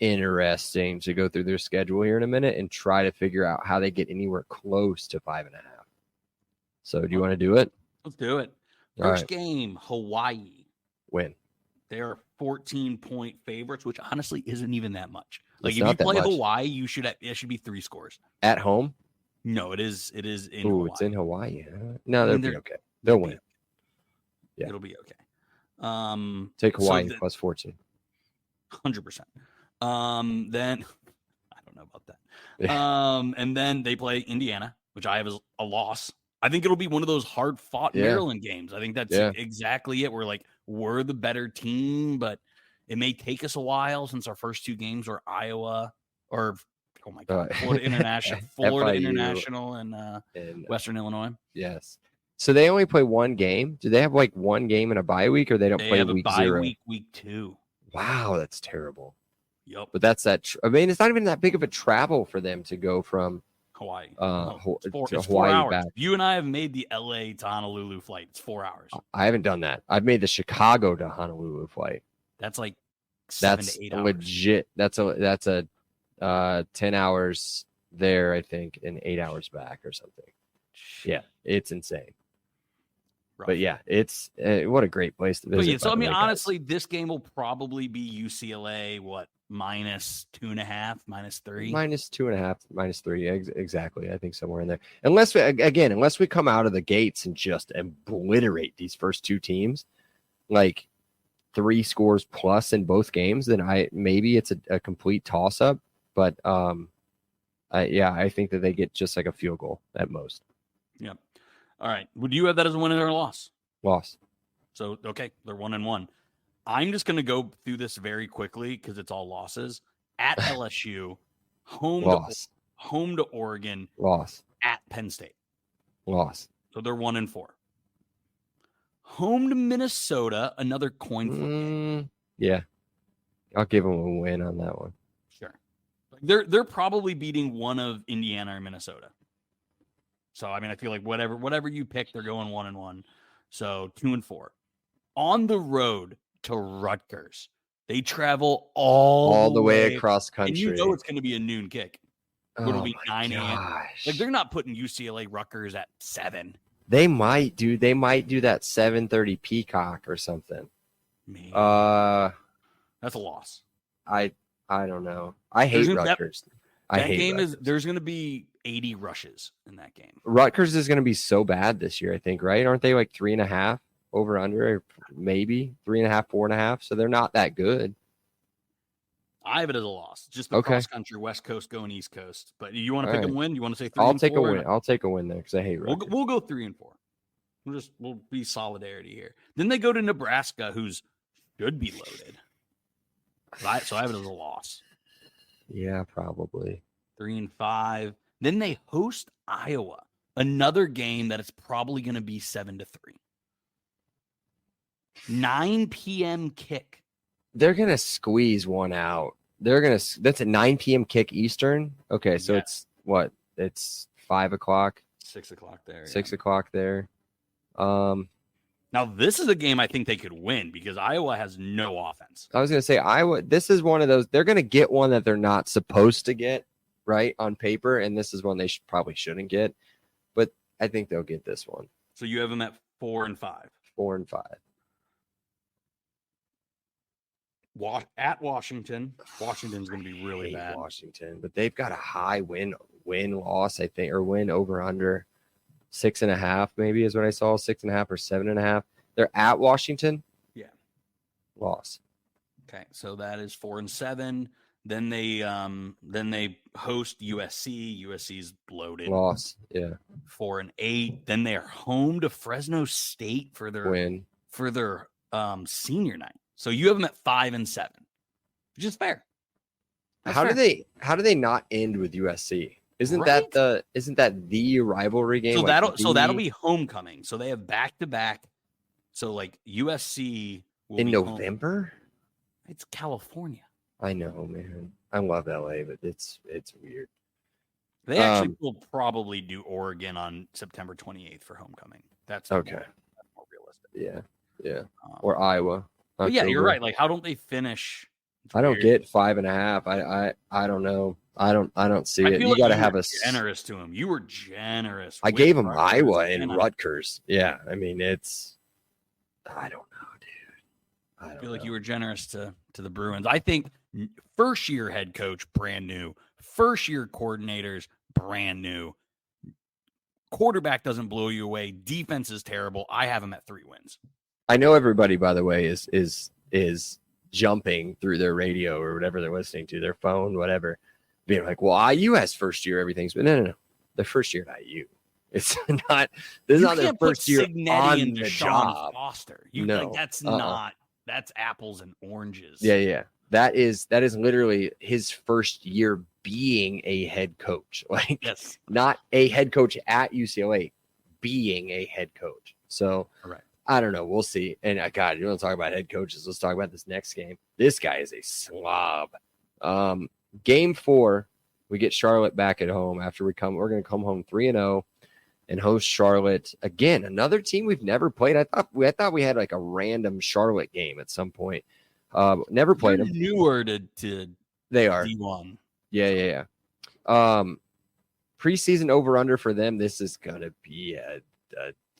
interesting to go through their schedule here in a minute and try to figure out how they get anywhere close to 5.5. So do you want to do it? Let's do it. First game, Hawaii. Win. They're 14-point favorites, which honestly isn't even that much. Like, It's if you not that play much. Hawaii, it should be 3 scores. At home? No, it is in Hawaii. It's in Hawaii. No, they'll be okay. They'll win. Yeah. It'll be okay. Take Hawaii plus 14. 100%. Then I don't know about that. And then they play Indiana, which I have as a loss. I think it'll be one of those hard-fought Maryland games. I think that's exactly it. We're the better team, but it may take us a while since our first 2 games were Iowa or Florida International, and Western Illinois. Yes. So they only play 1 game. Do they have like 1 game in a bye week, or they don't play have week a bye 0? Week 2. Wow, that's terrible. Yep. But that's that. I mean, it's not even that big of a travel for them to go from Hawaii. It's 4 hours. back. You and I have made the LA to Honolulu flight. It's 4 hours. I haven't done that. I've made the Chicago to Honolulu flight. That's like 7 to 8 hours. Legit. That's a 10 hours there, I think, and 8 hours back or something. Yeah, it's insane. Rough. But yeah, it's what a great place to visit. So I mean, honestly, this game will probably be UCLA minus 2.5, minus 3. Minus 2.5, minus 3. Exactly. I think somewhere in there. Unless we come out of the gates and just obliterate these first two teams, like 3 scores plus in both games, then maybe it's a complete toss up. But I think that they get just like a field goal at most. Yep. All right. Would you have that as a win or a loss? Loss. So, okay, they're 1-1. I'm just going to go through this very quickly because it's all losses. At LSU, home to Oregon, loss. At Penn State, loss. So they're 1-4. Home to Minnesota, another coin flip game. Yeah, I'll give them a win on that one. Sure. They're probably beating one of Indiana or Minnesota. So I mean, I feel like whatever you pick, they're going 1-1. So 2-4. On the road to Rutgers, they travel all the way across country, and you know it's going to be a noon kick. It'll be 9 a.m. Like they're not putting UCLA Rutgers at 7. They might do that 7:30 Peacock or something. Maybe. That's a loss. I don't know. I hate Rutgers. There's going to be 80 rushes in that game. Rutgers is going to be so bad this year, I think, right? Aren't they like 3.5 over under, or maybe 3.5, 4.5? So they're not that good. I have it as a loss. Just the cross country, West Coast going East Coast. But you want to pick a win? You want to say 3 and 4? I'll take a win. I'll take a win there because I hate Rutgers. We'll go 3 and 4. We'll be solidarity here. Then they go to Nebraska, who's should be loaded. So I have it as a loss. Yeah, probably 3 and 5. Then they host Iowa, another game that it's probably going to be 7-3. 9 p.m. kick. They're gonna squeeze one out. That's a 9 p.m. kick Eastern. Okay, so it's what? It's 5 o'clock. 6 o'clock there. 6 o'clock there. Now this is a game I think they could win because Iowa has no offense. I was gonna say Iowa. This is one of those. They're gonna get one that they're not supposed to get, right, on paper, and this is one they probably shouldn't get. But I think they'll get this one. So you have them at 4 and 5. 4 and 5. At Washington. Washington's going to be really bad. Washington, but they've got a high win loss, I think, or win over under 6.5, maybe is what I saw, 6.5 or 7.5. They're at Washington. Yeah. Loss. Okay, so that is 4 and 7. Then they host USC. USC's loaded. Loss. Yeah. 4 and 8. Then they're home to Fresno State for their win for their senior night. So you have them at 5 and 7, which is fair. How do they not end with USC? Isn't that the rivalry game? So that'll be homecoming. So they have back-to-back. So like USC will in be November. It's California. I know, man. I love LA, but it's weird. They actually will probably do Oregon on September 28th for homecoming. That's okay. That's more realistic. Yeah. Or Iowa. But yeah, you're right. Like, how don't they finish? I don't get 5.5. I don't know. I don't see it. You got to have a generous to him. You were generous. I gave him Iowa and Rutgers. Yeah, I mean I don't know, dude. I feel like you were generous to the Bruins. I think first year head coach, brand new. First year coordinators, brand new. Quarterback doesn't blow you away. Defense is terrible. I have him at 3 wins. I know everybody, by the way, is jumping through their radio or whatever they're listening to, their phone, whatever, being like, well, IU has first year everything's, but no. Their first year at IU. It's not. This is not their first year on the job. Foster. That's apples and oranges. Yeah. That is literally his first year being a head coach. Like, yes. Not a head coach at UCLA, being a head coach. So. All right. I don't know. We'll see. And God, you want to talk about head coaches? Let's talk about this next game. This guy is a slob. Game 4, we get Charlotte back at home after we're going to come home 3-0 and host Charlotte again. Another team we've never played. I thought we had like a random Charlotte game at some point. Never played them. Newer to they are D1. Yeah. Preseason over under for them. This is gonna be a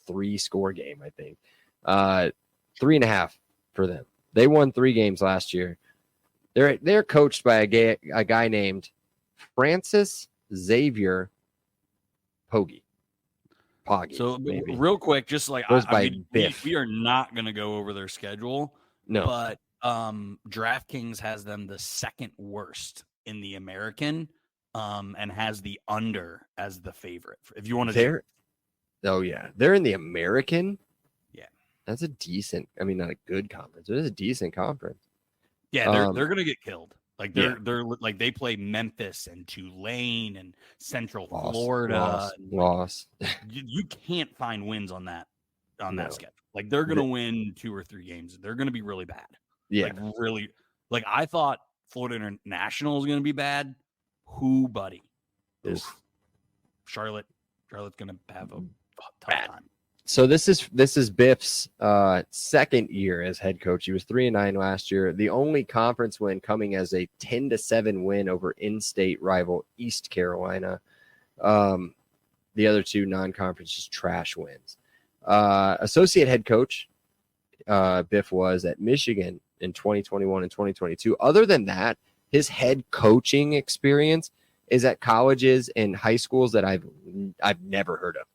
3-score game, I think. 3.5 for them. They won 3 games last year. They're coached by a guy named Francis Xavier Poggi. So maybe. real quick, just like Goes I by mean, Biff. we are not going to go over their schedule, No. but DraftKings has them the second worst in the American, and has the under as the favorite. If you want to, oh yeah, they're in the American. Yeah, that's a decent. I mean, not a good conference. It is a decent conference. Yeah, they're going to get killed. Like they're like they play Memphis and Tulane and Central Florida. Loss. You can't find wins on that No. schedule. Like they're going to win 2 or 3 games. They're going to be really bad. Yeah. Like really. Like I thought Florida International was going to be bad. Who, buddy? Charlotte's going to have a tough time. So this is Biff's second year as head coach. He was 3-9 last year. The only conference win coming as a 10-7 win over in-state rival East Carolina. The other 2 non-conference just trash wins. Associate head coach Biff was at Michigan in 2021 and 2022. Other than that, his head coaching experience is at colleges and high schools that I've never heard of.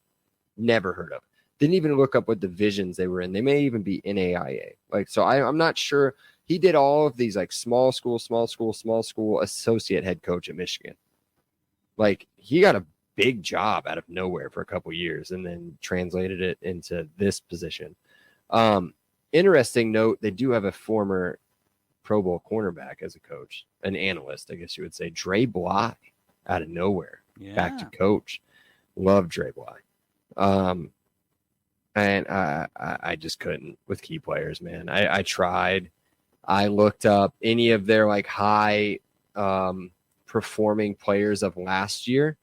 Never heard of. Didn't even look up what divisions they were in. They may even be NAIA. Like, so I'm not sure. He did all of these like small school associate head coach at Michigan. Like, he got a big job out of nowhere for a couple years and then translated it into this position. Interesting note, they do have a former Pro Bowl cornerback as a coach, an analyst, I guess you would say, Dre Bly, out of nowhere, back to coach. Love Dre Bly. And I just couldn't with key players, man. I tried. I looked up any of their like high performing players of last year,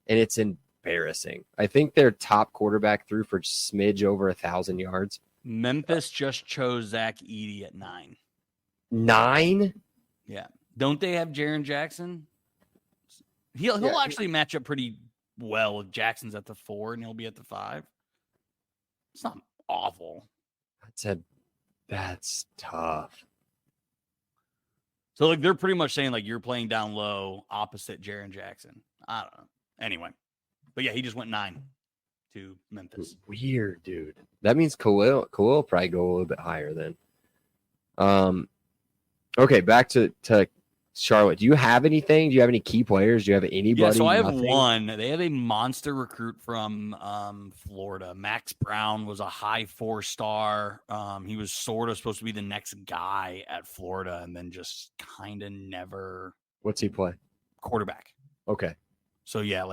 and it's embarrassing. I think their top quarterback threw for smidge over 1,000 yards. Memphis just chose Zach Edey at 9. 9? Yeah. Don't they have Jaren Jackson? He'll actually match up pretty well if Jackson's at the 4 and he'll be at the 5. It's not awful. That's tough. So like they're pretty much saying like you're playing down low opposite Jaren Jackson. I don't know. Anyway, but yeah, he just went 9 to Memphis. Weird, dude. That means Khalil probably go a little bit higher then. Okay, back to Charlotte. Do you have anything? Do you have any key players? Do you have anybody? Yeah, so I have one. They have a monster recruit from Florida. Max Brown was a high 4-star. He was sort of supposed to be the next guy at Florida and then just kind of never. What's he play? Quarterback. Okay. So yeah,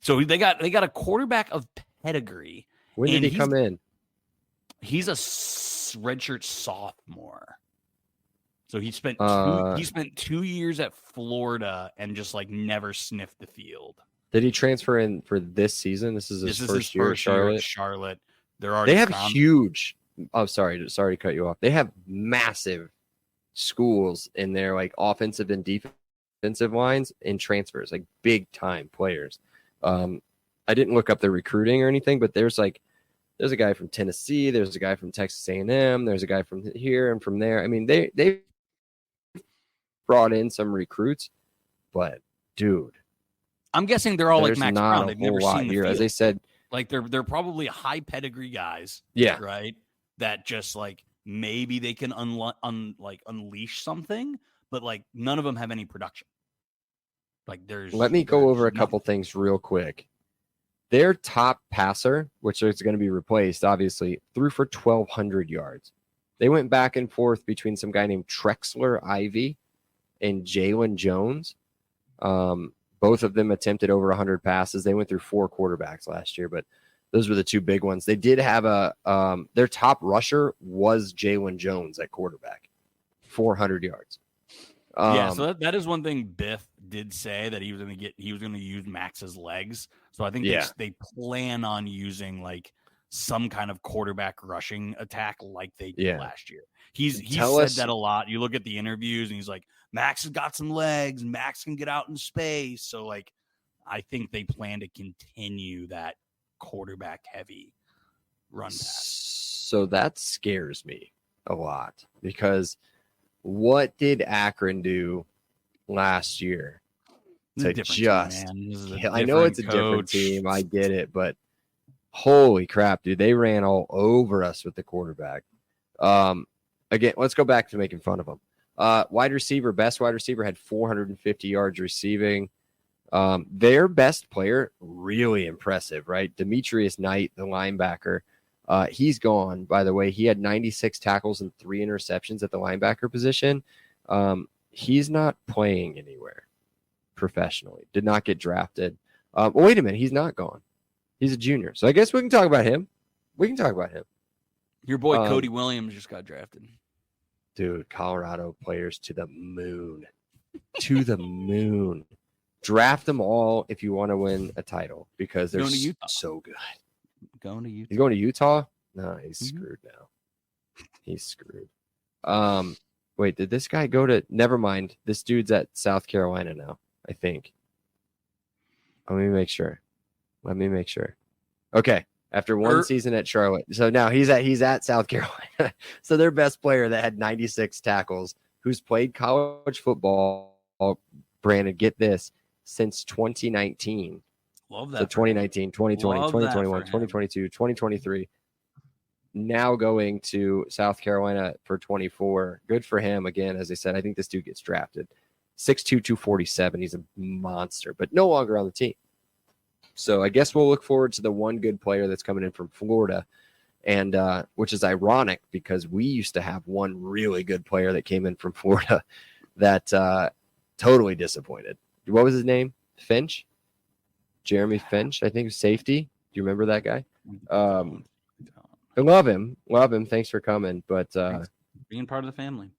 so they got a quarterback of pedigree. When did he come in? He's a redshirt sophomore. So he spent 2 years at Florida and just like never sniffed the field. Did he transfer in for this season? This is his first year at Charlotte. They have huge. Oh, sorry to cut you off. They have massive schools in their like offensive and defensive lines and transfers, like big time players. I didn't look up the recruiting or anything, but there's a guy from Tennessee, there's a guy from Texas A&M, there's a guy from here and from there. I mean, they brought in some recruits, but dude, I'm guessing they're all like Max Brown. They've never seen the field. As they said, like they're probably high pedigree guys. Yeah, right. That just like maybe they can unleash something, but like none of them have any production. Like let me go over a couple things real quick. Their top passer, which is going to be replaced, obviously, threw for 1,200 yards. They went back and forth between some guy named Trexler Ivy and Jalen Jones. Both of them attempted over 100 passes. They went through 4 quarterbacks last year, but those were the 2 big ones. They did have their top rusher was Jalen Jones at quarterback, 400 yards. So that is one thing Biff did say, that he was going to use Max's legs. So I think they plan on using like some kind of quarterback rushing attack like they did last year. He said that a lot. You look at the interviews and he's like, Max has got some legs. Max can get out in space. So like, I think they plan to continue that quarterback heavy run pass. So that scares me a lot because what did Akron do last year This is a to different just team, man. This is a I know it's a different different coach. team. I get it, but holy crap, dude. They ran all over us with the quarterback. Again, let's go back to making fun of them. Best wide receiver had 450 yards receiving. Their best player, really impressive, right? Demetrius Knight, the linebacker. He's gone, by the way. He had 96 tackles and 3 interceptions at the linebacker position. He's not playing anywhere professionally. Did not get drafted. Wait a minute. He's not gone. He's a junior. So I guess we can talk about him. Your boy Cody Williams just got drafted. Dude, Colorado players to the moon. To the moon. Draft them all if you want to win a title because they're so good. Going to Utah. He's going to Utah? No, he's screwed now. He's screwed. Wait, did this guy go to? Never mind. This dude's at South Carolina now, I think. Let me make sure. Okay, after one season at Charlotte, so now he's at South Carolina. So their best player that had 96 tackles, who's played college football. Brandon, get this, since 2019. Love that. So 2019, 2020, Love 2021, 2022, 2023. Now going to South Carolina for 24. Good for him. Again, as I said, I think this dude gets drafted. 6'2", 247. He's a monster, but no longer on the team. So I guess we'll look forward to the one good player that's coming in from Florida, and which is ironic because we used to have one really good player that came in from Florida that totally disappointed. What was his name? Finch? Jeremy Finch, I think, safety. Do you remember that guy? I love him. Thanks for coming. But being part of the family.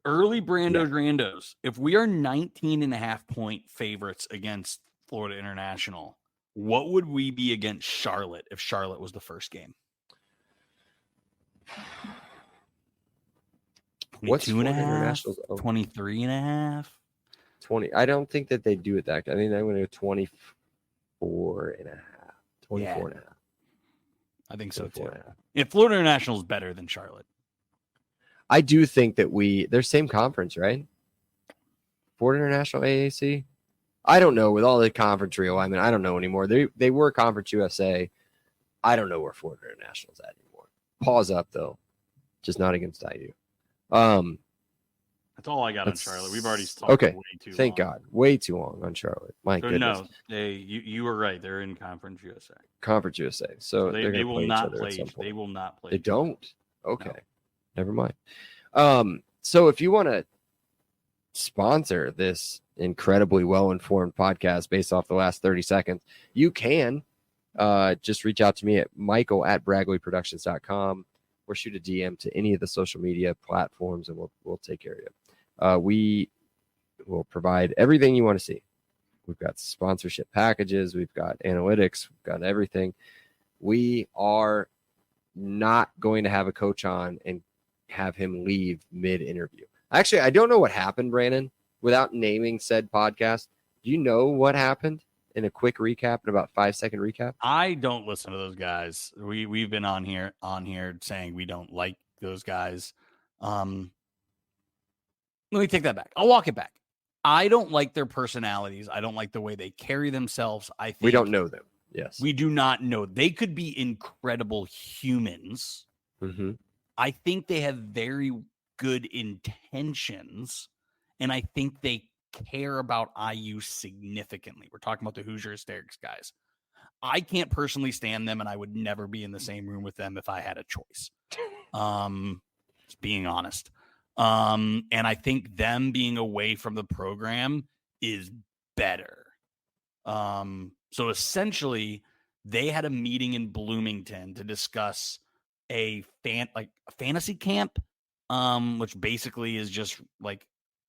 Early Randos. If we are 19.5-point favorites against Florida International, what would we be against Charlotte if Charlotte was the first game? What's Florida International's 23.5? 20. I don't think that they do it that. I think I'm going to go 24 and a half. 24 and a half. I think so too. If Florida International is better than Charlotte, I do think that they're same conference, right? Florida International, AAC. I don't know with all the conference realignment. I don't know anymore. They were Conference USA. I don't know where Florida International is at anymore. Pause up though, just not against IU. That's all I got on Charlotte. We've already talked way too long. Thank God. Way too long on Charlotte. My goodness. No, you were right. They're in Conference USA. Conference USA. So they will not play. They will not play. They don't? Okay. No. Never mind. So if you want to sponsor this incredibly well-informed podcast based off the last 30 seconds, you can just reach out to me at michael@braggleyproductions.com or shoot a DM to any of the social media platforms and we'll take care of you. We will provide everything you want to see. We've got sponsorship packages. We've got analytics. We've got everything. We are not going to have a coach on and have him leave mid-interview. Actually, I don't know what happened, Brandon, without naming said podcast. Do you know what happened in a quick recap, in about 5-second recap? I don't listen to those guys. We've been on here saying we don't like those guys. Let me take that back. I'll walk it back. I don't like their personalities. I don't like the way they carry themselves. I think we don't know them. Yes. We do not know. They could be incredible humans. Mm-hmm. I think they have very good intentions, and I think they care about IU significantly. We're talking about the Hoosier Hysterics guys. I can't personally stand them, and I would never be in the same room with them if I had a choice. Just being honest. And I think them being away from the program is better. So essentially, they had a meeting in Bloomington to discuss a fantasy camp, which basically is just like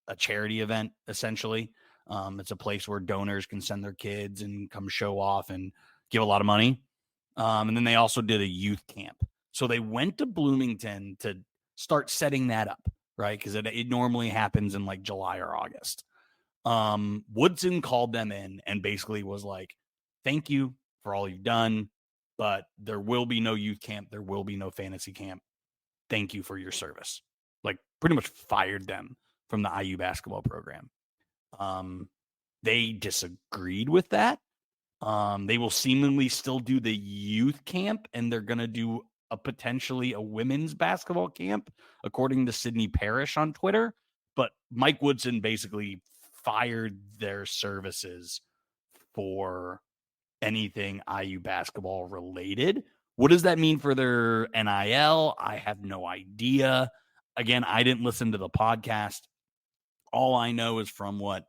a charity event, essentially. It's a place where donors can send their kids and come show off and give a lot of money. And then they also did a youth camp. So they went to Bloomington to start setting that up, right? Because it normally happens in like July or August. Woodson called them in and basically was like, thank you for all you've done, but there will be no youth camp. There will be no fantasy camp. Thank you for your service. like pretty much fired them from the IU basketball program. They disagreed with that. They will seemingly still do the youth camp, and they're going to do potentially a women's basketball camp, according to Sydney Parrish on Twitter. But Mike Woodson basically fired their services for anything IU basketball related. What does that mean for their NIL? I have no idea. Again, I didn't listen to the podcast. All I know is from what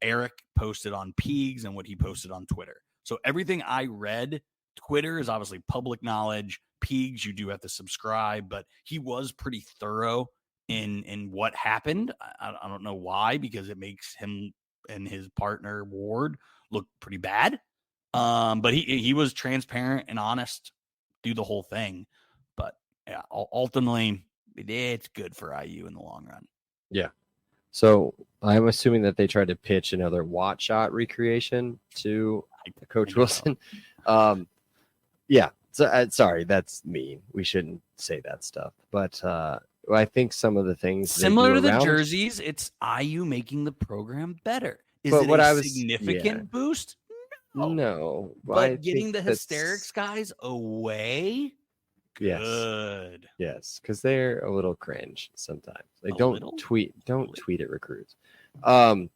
Eric posted on Peegs and what he posted on Twitter. So everything I read, Twitter is obviously public knowledge. Peegs, you do have to subscribe, but he was pretty thorough in what happened. I don't know why, because it makes him and his partner Ward look pretty bad. But he was transparent and honest through the whole thing. But yeah, ultimately, it's good for IU in the long run. Yeah. So I'm assuming that they tried to pitch another Watt shot recreation to Coach Wilson. Yeah. So, sorry, that's mean. We shouldn't say that stuff. But I think some of the things similar to the jerseys, it's IU making the program better. Is it a significant boost? No. But getting the hysterics guys away? Yes. Good. Yes, because they're a little cringe sometimes. Like don't tweet at recruits. All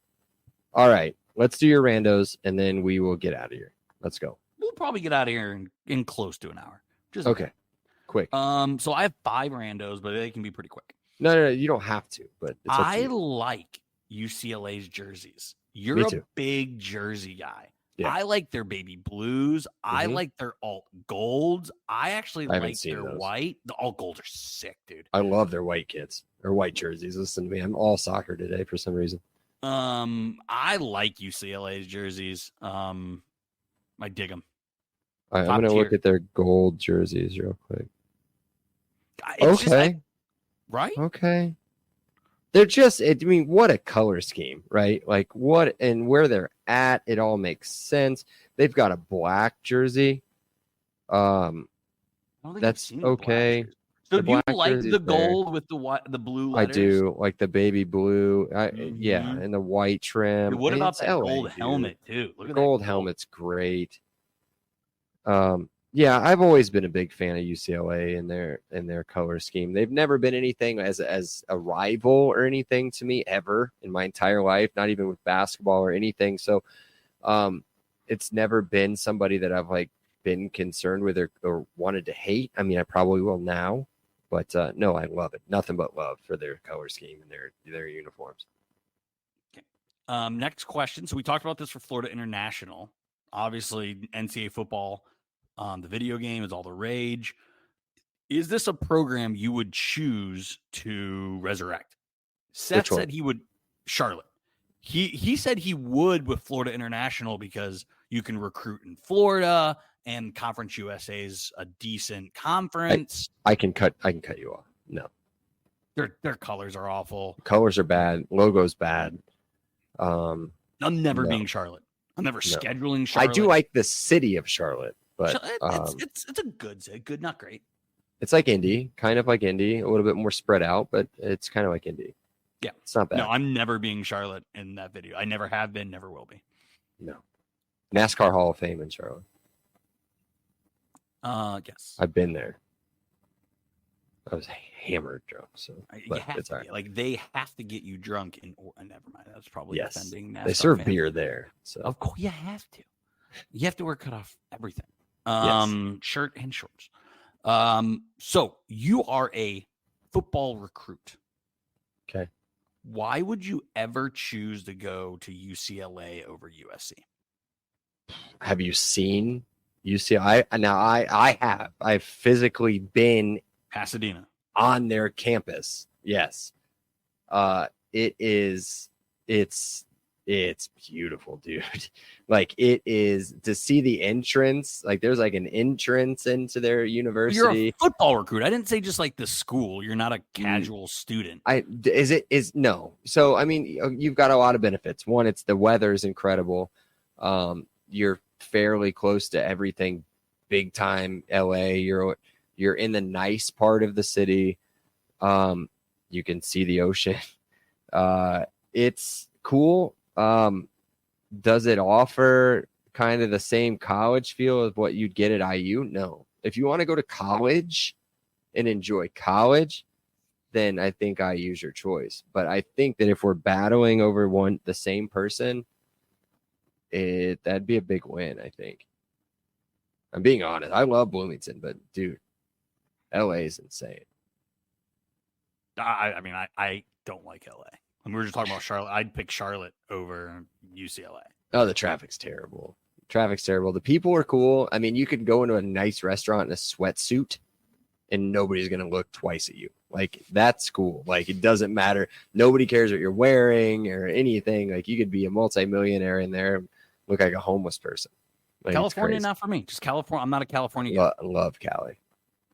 right, let's do your randos and then we will get out of here. Let's go. We'll probably get out of here in close to an hour. Just okay. Quick. So I have 5 randos, but they can be pretty quick. No, you don't have to, but it's I like UCLA's jerseys. You're a big jersey guy. Yeah. I like their baby blues. Mm-hmm. I like their alt golds. I actually like their white. The alt golds are sick, dude. I love their white kits or white jerseys. Listen to me. I'm all soccer today for some reason. I like UCLA's jerseys. I dig them. I'm going to look at their gold jerseys real quick. It's okay. Right? Okay. They're just, what a color scheme, right? Like what and where they're at, it all makes sense. They've got a black jersey. That's okay. So do you like the gold with the blue letters? I do, like the baby blue. Yeah, and the white trim. Dude, what about that gold helmet too? Look at the gold helmet's great. Yeah, I've always been a big fan of UCLA and their color scheme. They've never been anything as a rival or anything to me ever in my entire life, not even with basketball or anything. So it's never been somebody that I've like been concerned with or wanted to hate. I mean, I probably will now, but no, I love it. Nothing but love for their color scheme and their uniforms. Okay. Next question. So we talked about this for Florida International. Obviously, NCAA football. The video game is all the rage. Is this a program you would choose to resurrect? Seth said he would. Charlotte. He said he would with Florida International because you can recruit in Florida and Conference USA is a decent conference. I can cut you off. No. Their colors are awful. Colors are bad. Logo's bad. I'm never being Charlotte. I'm never scheduling Charlotte. I do like the city of Charlotte. But it's a good, not great. It's like Indy, kind of like Indy, a little bit more spread out, but it's kind of like Indy. Yeah, it's not bad. No, I'm never being Charlotte in that video. I never have been, never will be. No, NASCAR Hall of Fame in Charlotte. Yes, I've been there. I was hammered drunk, so it's all right. Like they have to get you drunk, never mind. That's probably offending. NASCAR they serve beer there, so of course you have to. You have to wear cut off everything. Shirt and shorts. So you are a football recruit. Okay. Why would you ever choose to go to UCLA over USC? Have you seen UCLA? Now I have. I've physically been Pasadena on their campus. Yes. It's beautiful, dude. Like it is to see the entrance. Like there's like an entrance into their university. You're a football recruit. I didn't say just like the school. You're not a casual student. No. So I mean, you've got a lot of benefits. One, it's the weather is incredible. You're fairly close to everything. Big time LA. You're in the nice part of the city. You can see the ocean. It's cool. Does it offer kind of the same college feel as what you'd get at IU? No. If you want to go to college and enjoy college, then I think IU's your choice. But I think that if we're battling over the same person, that'd be a big win, I think. I'm being honest. I love Bloomington, but dude, LA is insane. I mean, I don't like LA. When we were just talking about Charlotte, I'd pick Charlotte over UCLA. Oh, the traffic's terrible. The people are cool. I mean, you could go into a nice restaurant in a sweatsuit and nobody's going to look twice at you. Like, that's cool. Like, it doesn't matter. Nobody cares what you're wearing or anything. Like, you could be a multimillionaire in there and look like a homeless person. Like, California, not for me. Just California. I'm not a California guy. Love Cali.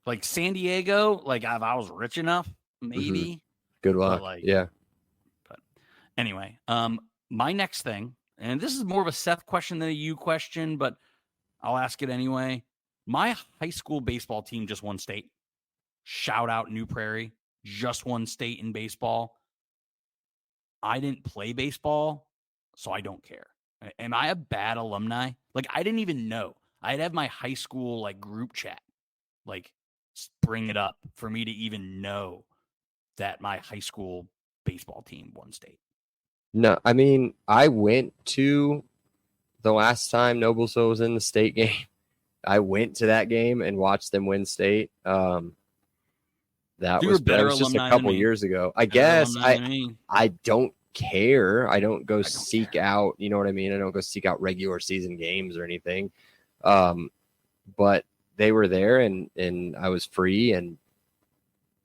Like San Diego, like if I was rich enough, maybe. Mm-hmm. Good luck. Yeah. But anyway, my next thing, and this is more of a Seth question than a you question, but I'll ask it anyway. My high school baseball team just won state. Shout out New Prairie. Just won state in baseball. I didn't play baseball, so I don't care. Am I a bad alumni? Like, I didn't even know. I'd have my high school like group chat, like bring it up for me to even know that my high school baseball team won state. No, I mean, I went to the last time Noblesville was in the state game. I went to that game and watched them win state. That was just a couple years ago. I guess I don't care. I don't go seek out, you know what I mean? I don't go seek out regular season games or anything. But they were there and I was free and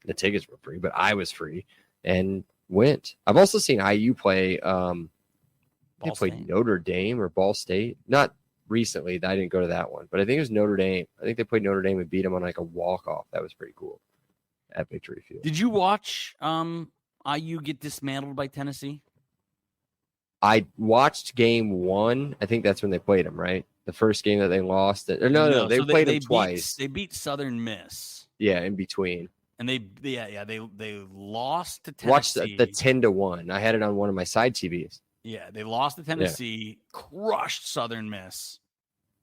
the tickets were free, but I was free and went. I've also seen IU play. They played Notre Dame or Ball State. Not recently. I didn't go to that one, but I think it was Notre Dame. I think they played Notre Dame and beat them on like a walk-off. That was pretty cool at Victory Field. Did you watch IU get dismantled by Tennessee? I watched game one. I think that's when they played them, right? The first game that they lost. They played them twice. They beat Southern Miss. Yeah, in between. And they lost to Tennessee. Watch the 10-1. I had it on one of my side TVs. Yeah, they lost to Tennessee, crushed Southern Miss,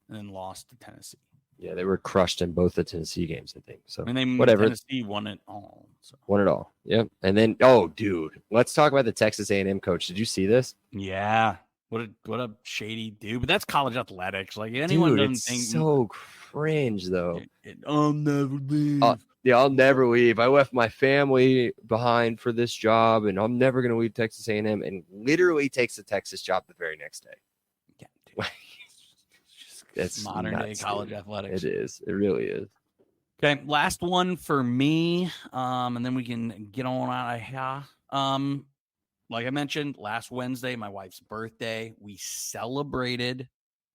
and then lost to Tennessee. Yeah, they were crushed in both the Tennessee games, I think. So whatever. Tennessee won it all. So. Won it all. Yep. And then, oh, dude, let's talk about the Texas A&M coach. Did you see this? Yeah. What a shady dude. But that's college athletics. Like anyone doesn't think so cringe though. I'll never leave. Yeah, I'll never leave. I left my family behind for this job, and I'm never going to leave Texas A&M. And literally takes the Texas job the very next day. Yeah, dude. That's modern day college athletics. It is. It really is. Okay, last one for me, and then we can get on out of here. Like I mentioned, last Wednesday, my wife's birthday, we celebrated.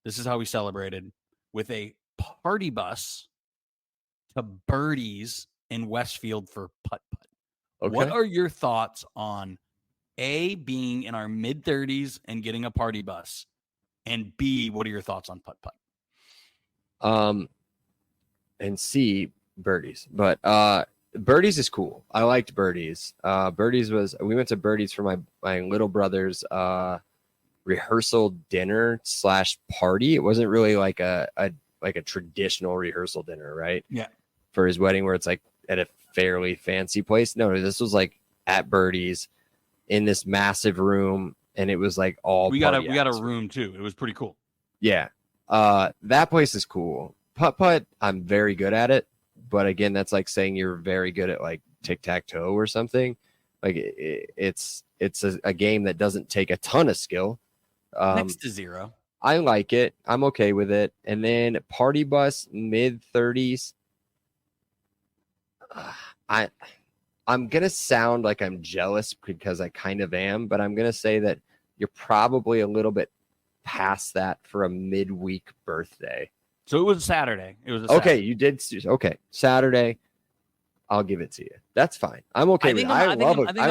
This is how we celebrated with a party bus to Birdies in Westfield for putt-putt. Okay. What are your thoughts on A, being in our mid-30s and getting a party bus, and B, what are your thoughts on putt-putt? And C, Birdies. But Birdies is cool. I liked Birdies. We went to Birdies for my little brother's rehearsal dinner / party. It wasn't really like a traditional rehearsal dinner, right? Yeah. For his wedding, where it's like at a fairly fancy place. No, this was like at Birdies in this massive room, and it was like all. We got a room too. It was pretty cool. Yeah. That place is cool. Putt-putt, I'm very good at it. But again, that's like saying you're very good at like tic-tac-toe or something. Like it's a game that doesn't take a ton of skill. Next to zero. I like it. I'm okay with it. And then party bus, mid-30s. I'm going to sound like I'm jealous because I kind of am, but I'm going to say that you're probably a little bit past that for a midweek birthday. So it was Saturday. Okay. You did. Okay. Saturday. I'll give it to you. That's fine. I'm okay with it. I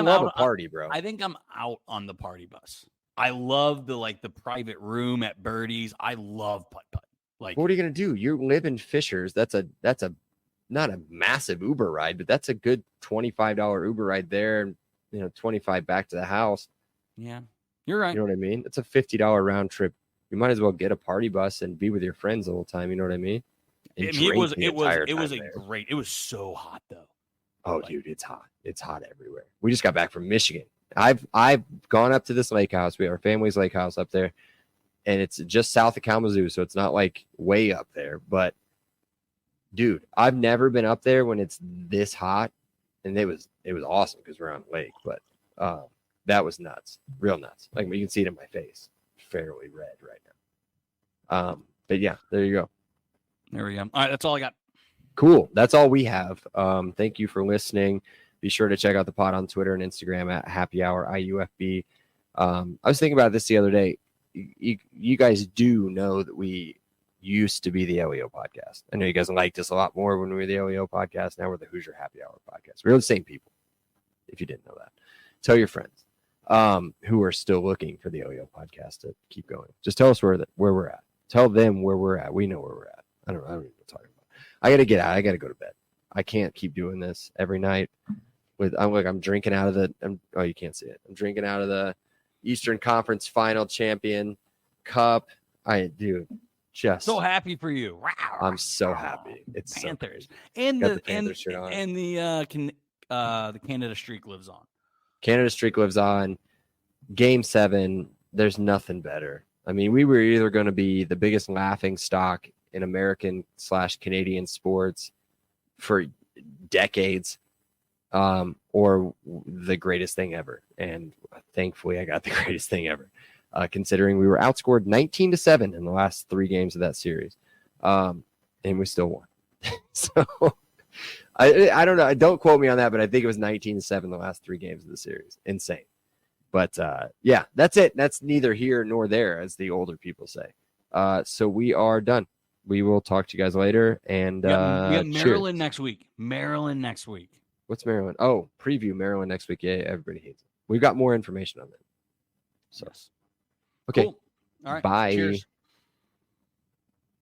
love a party, bro. I think I'm out on the party bus. I love the private room at Birdies. I love putt-putt. Like, what are you going to do? You live in Fishers. That's a not a massive Uber ride, but that's a good $25 Uber ride there, and 25 back to the house. Yeah, you're right. You know what I mean? It's a $50 round trip. You might as well get a party bus and be with your friends the whole time. You know what I mean? And it was drink the entire time there. great. It was so hot though. Oh, dude, it's hot. It's hot everywhere. We just got back from Michigan. I've gone up to this lake house. We have our family's lake house up there, and it's just south of Kalamazoo, so it's not like way up there. But dude, I've never been up there when it's this hot, and it was awesome because we're on the lake. But that was nuts, real nuts. Like you can see it in my face, fairly red right now. But yeah, there you go. There we go. All right, that's all I got. Cool. That's all we have. Thank you for listening. Be sure to check out the pod on Twitter and Instagram at Happy Hour IUFB. I was thinking about this the other day. You guys do know that we used to be the LEO podcast. I know you guys liked us a lot more when we were the LEO podcast. Now we're the Hoosier Happy Hour podcast. We're the same people, if you didn't know that. Tell your friends who are still looking for the LEO podcast to keep going. Just tell us where we're at. Tell them where we're at. We know where we're at. I don't even know what I'm talking about. I got to get out. I got to go to bed. I can't keep doing this every night. I'm drinking out of you can't see it. I'm drinking out of the Eastern Conference Final Champion Cup. Just so happy for you. I'm so happy. It's Panthers so and the Panthers shirt on. And the Canada streak lives on. Canada streak lives on. Game 7. There's nothing better. I mean, we were either going to be the biggest laughing stock in American/Canadian sports for decades, or the greatest thing ever. And thankfully, I got the greatest thing ever, considering we were outscored 19-7 in the last 3 games of that series, and we still won. So I don't know. Don't quote me on that, but I think it was 19-7 the last 3 games of the series. Insane. But yeah, that's it. That's neither here nor there, as the older people say. So we are done. We will talk to you guys later. And we got Maryland cheers. next week. Maryland next week. What's Maryland? Oh, preview Maryland next week. Yeah, everybody hates it. We've got more information on that. So, yes. okay. Cool. All right. Bye. Cheers.